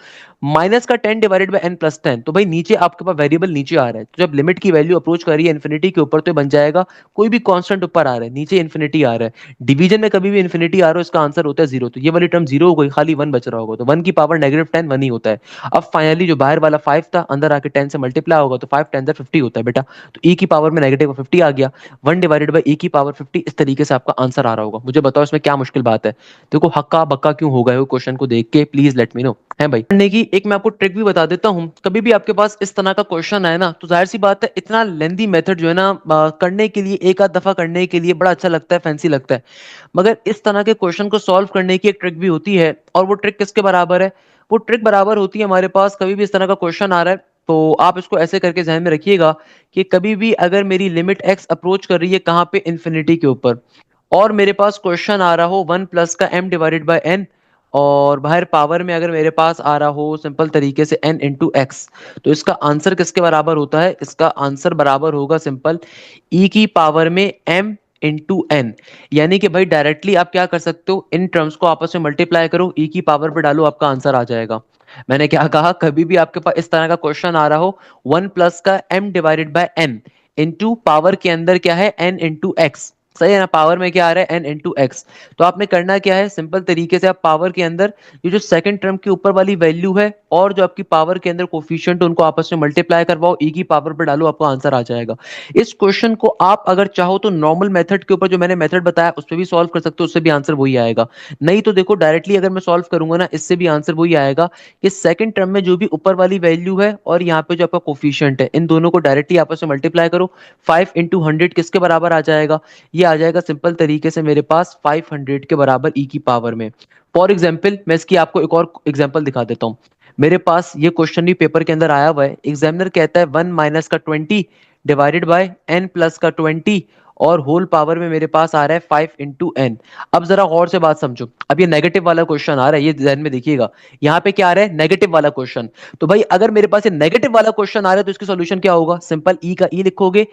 माइनस का 10 डिवाइडेड बाय n प्लस 10, तो भाई नीचे आपके पास वेरिएबल नीचे आ रहा है, तो जब लिमिट की वैल्यू अप्रोच कर रही है इन्फिनिटी के ऊपर तो ये बन जाएगा कोई भी कांस्टेंट ऊपर आ रहा है, नीचे इन्फिनिटी आ रहा है, डिवीजन में कभी भी इन्फिनिटी आ रहा है इसका आंसर होता है जीरो, तो ये वाली टर्म जीरो हो गई, खाली 1 बच रहा होगा, तो 1 की पावर -10 1 ही होता है। अब फाइनली जो बाहर वाला 5 था अंदर आके 10 से मल्टीप्लाई होगा तो 5 10 50 होता है बेटा, तो e की पावर में -50 आ गया, 1 डिवाइडेड बाई e की पावर 50, इस तरीके से आपका आंसर आ रहा होगा। मुझे बताओ इसमें क्या मुश्किल बात है, देखो हक्का बक्का क्यों हो गए हो क्वेश्चन को देख के, प्लीज लेट मी नो है भाई। पढ़ने की एक मैं आपको ट्रिक भी बता देता हूँ, कभी भी आपके पास इस तरह का क्वेश्चन आए ना तो जाहिर सी बात है इतना लेंदी मेथड जो है ना करने के लिए, एक आध दफा करने के लिए बड़ा अच्छा लगता है, फैंसी लगता है, मगर इस तरह के क्वेश्चन को सॉल्व करने की एक ट्रिक भी होती है, और वो ट्रिक किसके बराबर है, वो ट्रिक बराबर होती है हमारे पास कभी भी इस तरह का क्वेश्चन आ रहा है तो आप इसको ऐसे करके ध्यान में रखिएगा कि कभी भी अगर मेरी लिमिट x अप्रोच कर रही है कहाँ पे, इन्फिनिटी के ऊपर, और मेरे पास क्वेश्चन आ रहा हो 1 प्लस का m डिवाइडेड बाय n, और बाहर पावर में अगर मेरे पास आ रहा हो सिंपल तरीके से n इंटू एक्स, तो इसका आंसर किसके बराबर होता है, इसका आंसर बराबर होगा सिंपल e की पावर में m इंटू एन, यानी कि भाई डायरेक्टली आप क्या कर सकते हो, इन टर्म्स को आपस में मल्टीप्लाई करो, e की पावर पे डालो, आपका आंसर आ जाएगा। मैंने क्या कहा, कभी भी आपके पास इस तरह का क्वेश्चन आ रहा हो 1 प्लस का m divided by n into power के अंदर क्या है n इंटू एक्स, सही है ना, पावर में क्या आ रहा है n इंटू एक्स, तो आपने करना क्या है, सिंपल तरीके से आप पावर के अंदर ये जो सेकंड टर्म के ऊपर वाली वैल्यू है और जो आपकी पावर के अंदर कोफिशिएंट उनको आपस में मल्टीप्लाई करवाओ, e की पावर पर डालो, आपका आंसर आ जाएगा। इस क्वेश्चन को आप अगर चाहो तो नॉर्मल मेथड के ऊपर जो मैंने मेथड बताया उस पर भी सॉल्व कर सकते हो, उससे भी आंसर वही आएगा, नहीं तो देखो डायरेक्टली अगर मैं सॉल्व करूंगा ना इससे भी आंसर वही आएगा कि सेकंड टर्म में जो भी ऊपर वाली वैल्यू है और यहाँ पे जो आपका कोफिशिएंट है इन दोनों को डायरेक्टली आपस में मल्टीप्लाई करो, 5 इंटू 100 किसके बराबर आ जाएगा, ये आ जाएगा सिंपल तरीके से मेरे पास 500 के बराबर e की पावर में। फॉर एग्जाम्पल मैं इसकी आपको एक और एग्जाम्पल दिखा देता हूँ, मेरे पास ये क्वेश्चन भी पेपर के अंदर आया हुआ है, एग्जामिनर कहता है 1 माइनस का 20 डिवाइडेड बाय n प्लस का 20 और होल पावर में मेरे पास आ रहा है 5 इंटू एन। अब जरा गौर से बात समझो, अब ये नेगेटिव वाला क्वेश्चन आ रहा है, ये ध्यान में देखिएगा, यहाँ पे क्या आ रहा है, नेगेटिव वाला क्वेश्चन, तो भाई अगर मेरे पास ये नेगेटिव वाला क्वेश्चन आ रहा है तो इसकी सॉल्यूशन क्या होगा, सिंपल ई का ई लिखोगे,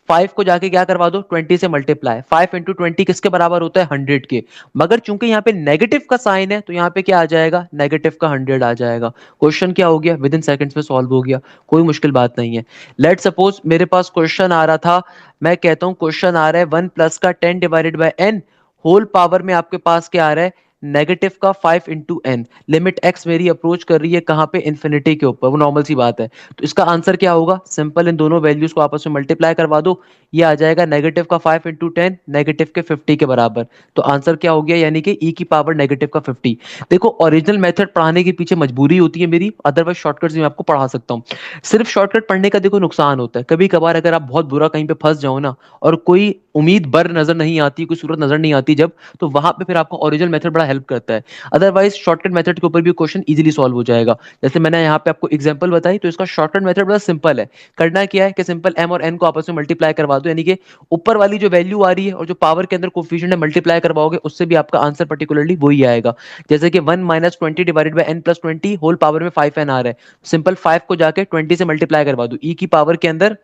5 को जाके क्या करवा दो 20 से मल्टीप्लाई, 5 इंटू 20 किसके बराबर होता है 100 के, मगर चूंकि यहाँ पे नेगेटिव का साइन है तो यहाँ पे क्या आ जाएगा, नेगेटिव का 100 आ जाएगा। क्वेश्चन क्या हो गया, विद इन सेकंड्स में सॉल्व हो गया, कोई मुश्किल बात नहीं है। लेट सपोज मेरे पास क्वेश्चन आ रहा था, मैं कहता हूं क्वेश्चन आ रहा है 1 प्लस का 10 divided by n whole power में आपके पास क्या आ रहा है, नेगेटिव का 5 इंटू एन, लिमिट एक्स मेरी अप्रोच कर रही है कहां पे, इन्फिनिटी के ऊपर, वो नॉर्मल सी बात है, तो इसका आंसर क्या होगा, सिंपल इन दोनों वैल्यूज को आपस में मल्टीप्लाई करवा दो, ये आ जाएगा नेगेटिव का 5 इंटू 10 नेगेटिव के 50 के बराबर, तो आंसर क्या हो गया, यानी कि e की पावर नेगेटिव का 50। देखो ओरिजिनल मेथड पढ़ाने के पीछे मजबूरी होती है मेरी, अदरवाइज शॉर्टकट मैं आपको पढ़ा सकता हूँ, सिर्फ शॉर्टकट पढ़ने का देखो नुकसान होता है, कभी कभार अगर आप बहुत बुरा कहीं पे फंस जाओ ना और कोई उम्मीद बर नजर नहीं आती, कोई सूरत नजर नहीं आती जब, तो वहां पे फिर आपको ओरिजिनल मेथड बड़ा हेल्प करता है, अदरवाइज शॉर्टकट मेथड के ऊपर भी क्वेश्चन इजीली सॉल्व हो जाएगा। जैसे मैंने यहाँ पे आपको एग्जांपल बताई, तो इसका शॉर्टकट मेथड बड़ा सिंपल है, करना क्या है कि सिंपल m और n को आपस में मल्टीप्लाई करवा दो, यानी कि ऊपर वाली जो वैल्यू आ रही है और जो पावर के अंदर कोफिशिएंट है मल्टीप्लाई करवाओगे, उससे भी आपका आंसर पर्टिकुलरली वही आएगा। जैसे कि 1 minus 20 divided by n plus 20 whole power में 5n आ रहा है, सिंपल 5 को जाके 20 से मल्टीप्लाई करवा दो, e की पावर के अंदर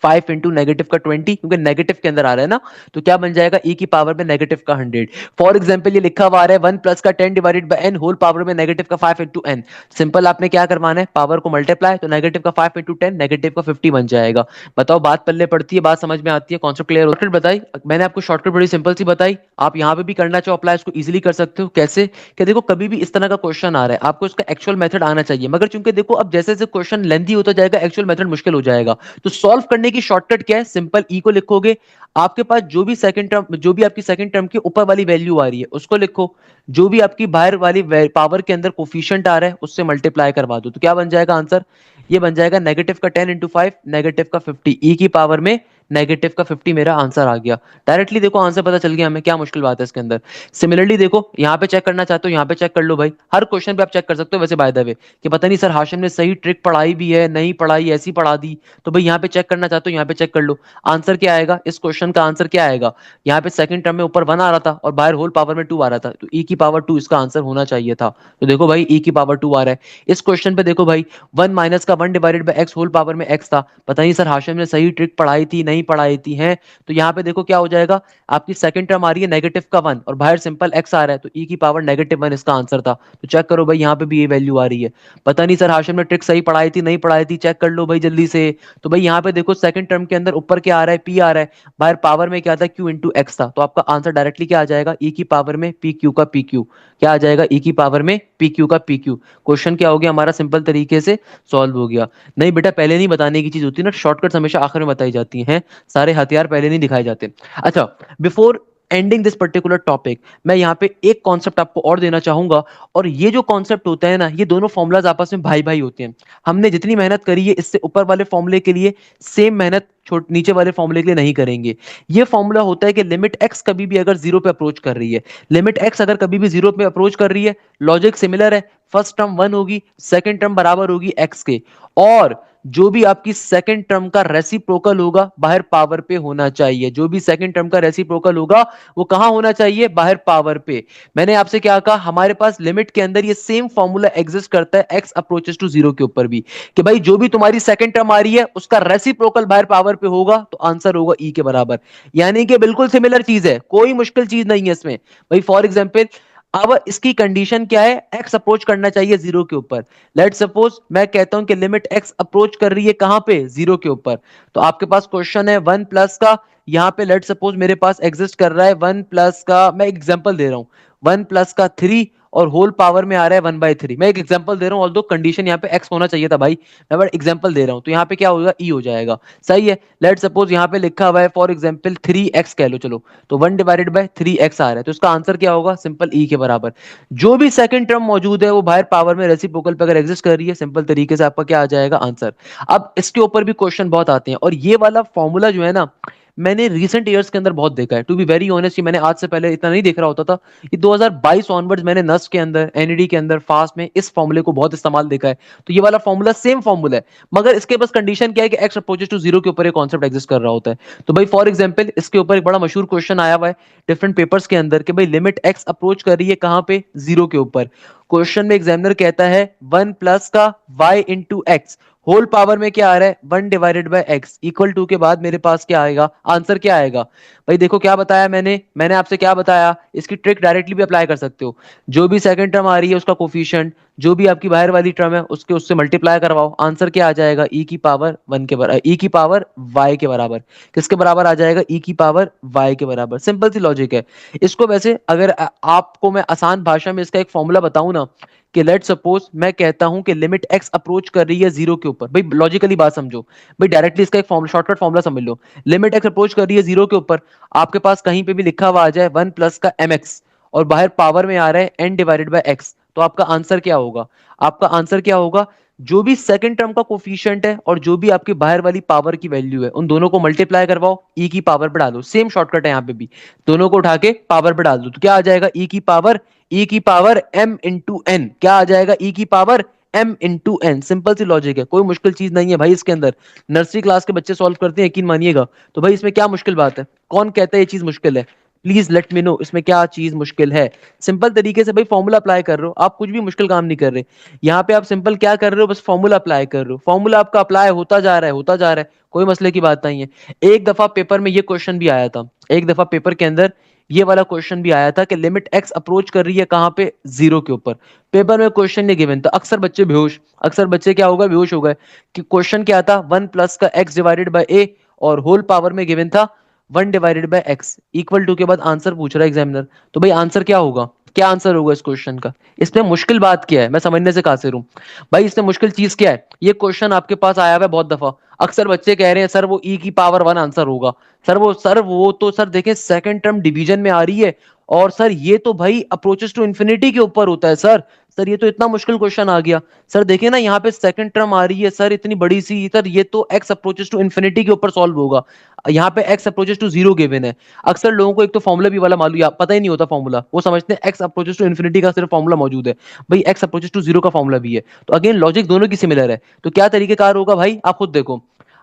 5 इंटू नेगेटिव का 20, क्योंकि नेगेटिव के अंदर आ रहा है ना, तो क्या बन जाएगा, e की पावर में नेगेटिव का 100। फॉर एग्जांपल ये लिखा हुआ आ रहा है 1 प्लस का 10 divided by n whole power में नेगेटिव का 5 इंटू n, सिंपल आपने क्या करवाना है, पावर को मल्टीप्लाई, तो नेगेटिव का 5 इंटू 10 नेगेटिव का 50 बन जाएगा। बताओ बात पल्ले पड़ती है, बात समझ में आती है, कॉन्सेप्ट क्लियर होता है, बताई मैंने आपको शॉर्टकट बड़ी सिंपल सी बताई, आप यहाँ पे भी करना चाहो अप्लाई इसको इजीली कर सकते हो, कैसे कि देखो कभी भी इस तरह का क्वेश्चन आ रहा है आपको इसका एक्चुअल मेथड आना चाहिए, मगर चूंकि देखो अब जैसे जैसे क्वेश्चन लेंथी होता जाएगा एक्चुअल मेथड मुश्किल हो जाएगा, तो सॉल्व करने की शॉर्टकट क्या है, सिंपल ई को लिखोगे, आपके पास जो भी सेकंड टर्म, जो भी आपकी सेकंड टर्म के ऊपर वाली वैल्यू आ रही है उसको लिखो, जो भी आपकी बाहर वाली पावर के अंदर कोफिशिएंट आ रहा है उससे मल्टीप्लाई करवा दो, तो क्या बन जाएगा आंसर, ये बन जाएगा नेगेटिव का 10 इंटू 5 नेगेटिव का 50 ई की पावर में नेगेटिव का 50 मेरा आंसर आ गया। डायरेक्टली देखो आंसर पता चल गया हमें, क्या मुश्किल बात है इसके अंदर। सिमिलरली देखो यहाँ पे चेक करना चाहते हो, यहाँ पे चेक कर लो भाई, हर क्वेश्चन पे आप चेक कर सकते हो वैसे बाय द वे, कि पता नहीं सर हाशिम ने सही ट्रिक पढ़ाई भी है नहीं पढ़ाई, ऐसी पढ़ा दी। तो भाई यहाँ पे चेक करना चाहते हो, यहाँ पे चेक कर लो। आंसर क्या आएगा इस क्वेश्चन का, आंसर क्या आएगा, यहाँ पे सेकंड टर्म में ऊपर 1 आ रहा था और बाहर होल पावर में 2 आ रहा था, तो e की पावर 2 इसका आंसर होना चाहिए था। तो देखो भाई e की पावर 2 आ रहा है इस क्वेश्चन पे। देखो भाई 1 माइनस का 1 divided by x whole power में x था, पता नहीं सर हाशिम ने सही ट्रिक पढ़ाई थी नहीं पढ़ाई थी है। तो यहाँ पे देखो क्या हो जाएगा, आपकी सेकंड टर्म आ रही है नेगेटिव का 1 और बाहर सिंपल x आ रहा है, तो e की पावर -1 इसका आंसर था। तो चेक करो भाई यहाँ पे भी ये वैल्यू आ रही है। पता नहीं सर हाशिम ने ट्रिक सही पढ़ाई थी नहीं पढ़ाई थी, चेक कर लो भाई जल्दी से। तो भाई यहाँ पे देखो सेकंड टर्म के अंदर ऊपर क्या आ रहा है, p आ रहा है, बाहर पावर में क्या था, q इंटू एक्स था। तो आपका आंसर डायरेक्टली क्या आ जाएगा, e की पावर में पी क्यू का पी क्यू। क्या आ जाएगा, e की पावर में पी क्यू का पी क्यू। क्वेश्चन क्या हो गया हमारा, सिंपल तरीके से सॉल्व हो गया। नहीं बेटा पहले नहीं बताने की चीज होती ना, शॉर्टकट हमेशा आखिर में बताई जाती हैं, सारे हथियार पहले नहीं दिखाए जाते। अच्छा, before ending this particular topic, मैं यहाँ पे एक कॉन्सेप्ट आपको और देना चाहूंगा। और ये जो कॉन्सेप्ट होता है ना, ये दोनों फॉर्मुलाज आपस में भाई भाई होते हैं। हमने जितनी मेहनत करी है इससे ऊपर वाले फॉर्मूले के लिए, सेम मेहनत छोट नीचे वाले फॉर्मूले के लिए नहीं करेंगे। ये फॉर्मूला होता है कि लिमिट एक्स कभी भी अगर जीरो पे अप्रोच कर रही है, लिमिट एक्स अगर कभी भी जीरो पे अप्रोच कर रही है, लॉजिक सिमिलर है, फर्स्ट टर्म 1 होगी, सेकंड टर्म बराबर होगी एक्स के, और जो भी आपकी सेकंड टर्म का रेसिप्रोकल होगा बाहर पावर पे होना चाहिए। जो भी सेकंड टर्म का रेसिप्रोकल होगा वो कहां होना चाहिए, बाहर पावर पे। मैंने आपसे क्या कहा, हमारे पास लिमिट के अंदर ये सेम फॉर्मूला एग्जिस्ट करता है एक्स अप्रोचेस टू जीरो के ऊपर भी, कि भाई जो भी तुम्हारी सेकंड टर्म आ रही है उसका रेसिप्रोकल बाहर पावर पे होगा तो आंसर होगा ई के बराबर। यानी कि बिल्कुल सिमिलर चीज है, कोई मुश्किल चीज नहीं है इसमें। भाई फॉर एग्जाम्पल अब इसकी कंडीशन क्या है, एक्स अप्रोच करना चाहिए जीरो के ऊपर। लेट सपोज मैं कहता हूं कि लिमिट एक्स अप्रोच कर रही है कहां पे, जीरो के ऊपर। तो आपके पास क्वेश्चन है 1 प्लस का, यहां पे लेट सपोज मेरे पास एग्जिस्ट कर रहा है 1 प्लस का, मैं एग्जांपल दे रहा हूं, 1 प्लस का 3 और होल पावर में आ रहा है 1/3। मैं एक एग्जांपल दे रहा हूं, ऑल्दो कंडीशन यहाँ पे एक्स होना चाहिए था भाई, मैं बट एग्जांपल दे रहा हूं। तो यहाँ पे क्या होगा, ई हो जाएगा। सही है, लेट सपोज यहाँ पे लिखा हुआ है फॉर एग्जांपल 3x कह लो, चलो तो 1/3x आ रहा है, तो इसका आंसर क्या होगा, सिंपल ई के बराबर। जो भी सेकंड टर्म मौजूद है वो बाहर पावर में रेसिप्रोकल पे अगर एग्जिस्ट कर रही है, सिंपल तरीके से आपका क्या आ जाएगा, आंसर। अब इसके ऊपर भी क्वेश्चन बहुत आते हैं, और ये वाला फॉर्मूला जो है ना, मैंने रिसेंट ईयर्स के अंदर बहुत देखा है, टू बी वेरी ऑनेस्ट। ये मैंने आज से पहले इतना नहीं देख रहा होता था, ये 2022 ऑनवर्ड्स मैंने नस्ट के अंदर, एनईडी के अंदर, फास्ट में इस फॉर्मूले को बहुत इस्तेमाल देखा है। तो ये वाला फॉर्मूला सेम फॉर्मूला है, मगर इसके बस कंडीशन क्या है कि एक्स अप्रोचेस टू जीरो के ऊपर एक कॉन्सेप्ट एग्जिस्ट कर रहा होता है। तो भाई फॉर एग्जांपल इसके ऊपर एक बड़ा मशहूर क्वेश्चन आया हुआ है डिफरेंट पेपर्स के अंदर, कि भाई लिमिट एक्स अप्रोच कर रही है कहां पे, जीरो के ऊपर। क्वेश्चन में एग्जामिनर कहता है 1 प्लस का y into x whole power में क्या आ रहा है, 1/x इक्वल टू के बाद मेरे पास क्या आएगा, आंसर क्या आएगा। भाई देखो क्या बताया मैंने आपसे क्या बताया, इसकी ट्रिक डायरेक्टली भी अप्लाई कर सकते हो। जो भी सेकंड टर्म आ रही है उसका कोफिशिएंट, जो भी आपकी बाहर वाली टर्म है उसके उससे मल्टीप्लाई करवाओ, आंसर क्या आ जाएगा, e की पावर 1 के बराबर, e की पावर y के बराबर। किसके बराबर आ जाएगा, e की पावर y के बराबर। सिंपल सी लॉजिक है। इसको वैसे अगर आपको मैं आसान भाषा में इसका एक फॉर्मूला बताऊं ना, कि लेट सपोज मैं कहता हूं कि लिमिट एक्स अप्रोच कर रही है जीरो के ऊपर, भाई लॉजिकली बात समझो, भाई डायरेक्टली इसका एक शॉर्टकट फॉर्मूला समझ लो। लिमिट एक्स अप्रोच कर रही है जीरो के ऊपर, आपके पास कहीं पे भी लिखा हुआ आ जाए 1 प्लस का mx और बाहर पावर में आ रहा है n/x, तो आपका आंसर क्या होगा, आपका आंसर क्या होगा, जो भी सेकंड टर्म का कोफिशिएंट है और जो भी आपकी बाहर वाली पावर की वैल्यू है उन दोनों को मल्टीप्लाई करवाओ, ई की पावर पे डालो। सेम शॉर्टकट है यहाँ पे भी, दोनों को उठा के पावर पे डाल दो, तो क्या आ जाएगा, ई की पावर m इंटू एन। क्या आ जाएगा, ई की power m into n. Simple सी लॉजिक है, कोई मुश्किल चीज नहीं है भाई इसके अंदर। नर्सरी क्लास के बच्चे सॉल्व करते हैं, यकीन मानिएगा। तो भाई इसमें क्या मुश्किल बात है, कौन कहता है ये चीज मुश्किल है, प्लीज लेट मी नो इसमें क्या चीज मुश्किल है। सिंपल तरीके से भाई फॉर्मूला अप्लाई कर रहे हो आप, कुछ भी मुश्किल काम नहीं कर रहे। यहाँ पे आप सिंपल क्या कर रहे हो, बस फॉर्मूला अप्लाई कर रहे हो, फॉर्मूला आपका अप्लाई होता जा रहा है, होता जा रहा है, कोई मसले की बात नहीं है। एक दफा पेपर में ये क्वेश्चन भी आया था, एक दफा पेपर के अंदर ये वाला क्वेश्चन भी आया था कि लिमिट एक्स अप्रोच कर रही है कहां पे, जीरो के ऊपर। पेपर में क्वेश्चन ये गिवन था, अक्सर बच्चे बेहोश, अक्सर बच्चे क्या होगा, बेहोश हो गए। कि क्वेश्चन क्या था, 1 प्लस का एक्स डिवाइडेड बाय ए और होल पावर में गिवन था 1/x इक्वल टू के बाद आंसर पूछ रहा है एग्जामिनर। तो भाई आंसर क्या होगा, क्या आंसर होगा इस क्वेश्चन का। इसमें मुश्किल बात क्या है, मैं समझने से कासिर हूं। भाई इसमें मुश्किल चीज क्या है, ये क्वेश्चन आपके पास आया हुआ है बहुत दफा। अक्सर बच्चे कह रहे हैं सर वो ई की पावर 1 आंसर होगा, सर वो तो सर देखें सेकंड टर्म डिवीजन में आ रही है, और सर ये तो भाई अप्रोचेस टू इंफिनिटी के ऊपर होता है सर। सर ये तो इतना मुश्किल क्वेश्चन आ गया। सर देखिए ना, यहाँ पे सेकंड टर्म आ रही है सर इतनी बड़ी सी, सर ये तो एक्स अप्रोचेस टू इन्फिनिटी के ऊपर सॉल्व होगा। यहाँ पे x approaches to zero given है। अक्सर लोगों को एक तो फॉर्मूला भी वाला मालूम, या पता ही नहीं होता फॉर्मूला, वो समझते हैं एक्स अप्रोचेस टू इन्फिनिटी का सिर्फ फॉर्मूला मौजूद है। भाई एक्स अप्रोचेस टू जीरो का फॉर्मूला भी है। तो अगेन लॉजिक दोनों की सिमिलर है। तो क्या तरीकेकार होगा भाई, आप खुद देखो।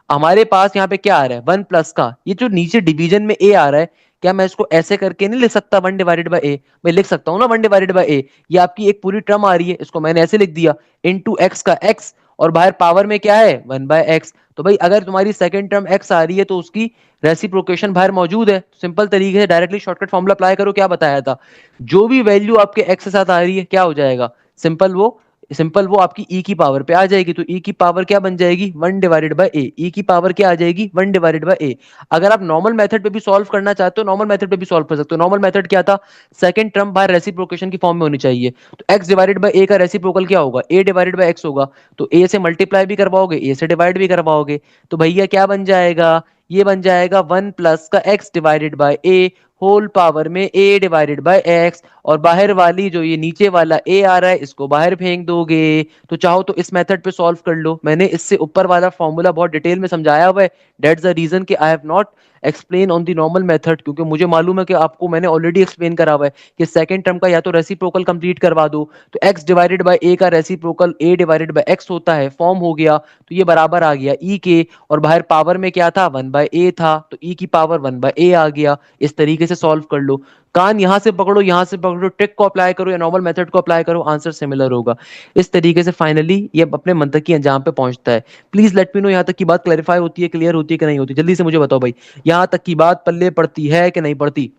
हमारे पास यहाँ पे क्या आ रहा है, वन प्लस का ये जो नीचे डिवीजन में ए आ रहा है, क्या मैं इसको ऐसे करके नहीं लिख सकता, वन डिवाइडेड बाय ए? मैं लिख सकता हूँ ना वन डिवाइडेड बाय ए। ये आपकी एक पूरी टर्म आ रही है, इसको मैंने ऐसे लिख दिया, इनटू एक्स का एक्स, और बाहर पावर में क्या है, वन बाय एक्स। तो भाई अगर तुम्हारी सेकंड टर्म एक्स आ रही है तो उसकी रेसिप्रोकेशन बाहर मौजूद है। सिंपल तरीके से डायरेक्टली शॉर्टकट फॉर्मूला अप्लाई करो, क्या बताया था, जो भी वैल्यू आपके एक्स के साथ आ रही है क्या हो जाएगा, सिंपल वो आपकी ई की पावर पे आ जाएगी। तो ई की पावर क्या बन जाएगी, वन डिवाइडेड बाय ए। ई की पावर क्या आ जाएगी, वन डिवाइडेड बाय ए। अगर आप नॉर्मल मेथड पे भी सॉल्व करना चाहते हो, नॉर्मल मेथड पे भी सॉल्व कर सकते हो। नॉर्मल मेथड क्या था, सेकंड टर्म बाय रेसिप्रोकेशन की फॉर्म में होनी चाहिए। तो एक्स डिवाइडेड बाय ए का रेसिप्रोकल क्या होगा, ए डिवाइडेड बाय एक्स होगा। तो ए से मल्टीप्लाई भी करवाओगे, ए से डिवाइड भी करवाओगे, तो भैया क्या बन जाएगा, ये बन जाएगा वन प्लस का x divided by a whole power में ए डिवाइडेड बाय एक्स। और बाहर वाली जो ये नीचे वाला ए आ रहा है इसको बाहर फेंक दोगे। तो चाहो तो इस मेथड पे सॉल्व कर लो, मैंने इससे ऊपर वाला फॉर्मूला बहुत डिटेल में समझाया हुआ है। दैट्स द रीजन कि I have not explain on the normal method, क्योंकि मुझे मालूम है कि आपको मैंने ऑलरेडी एक्सप्लेन करा हुआ है कि सेकंड टर्म का या तो रेसिप्रोकल कंप्लीट करवा दो। तो एक्स डिवाइडेड बाय ए का reciprocal A divided by x होता है, फॉर्म हो गया। तो ये बराबर आ गया ई के, और बाहर पावर में क्या था, वन बाय ए था, तो ई की पावर वन बाय ए आ गया। इस तरीके से सॉल्व कर लो। कान यहां से पकड़ो, यहां से पकड़ो, ट्रिक को अप्लाई करो या नॉर्मल मेथड को अप्लाई करो, आंसर सिमिलर होगा। इस तरीके से फाइनली ये अपने मंतक की अंजाम पे पहुंचता है। प्लीज लेट मी नो यहाँ तक की बात क्लैरिफाई होती है, क्लियर होती है कि नहीं होती, जल्दी से मुझे बताओ भाई, यहाँ तक की बात पल्ले पड़ती है कि नहीं पड़ती।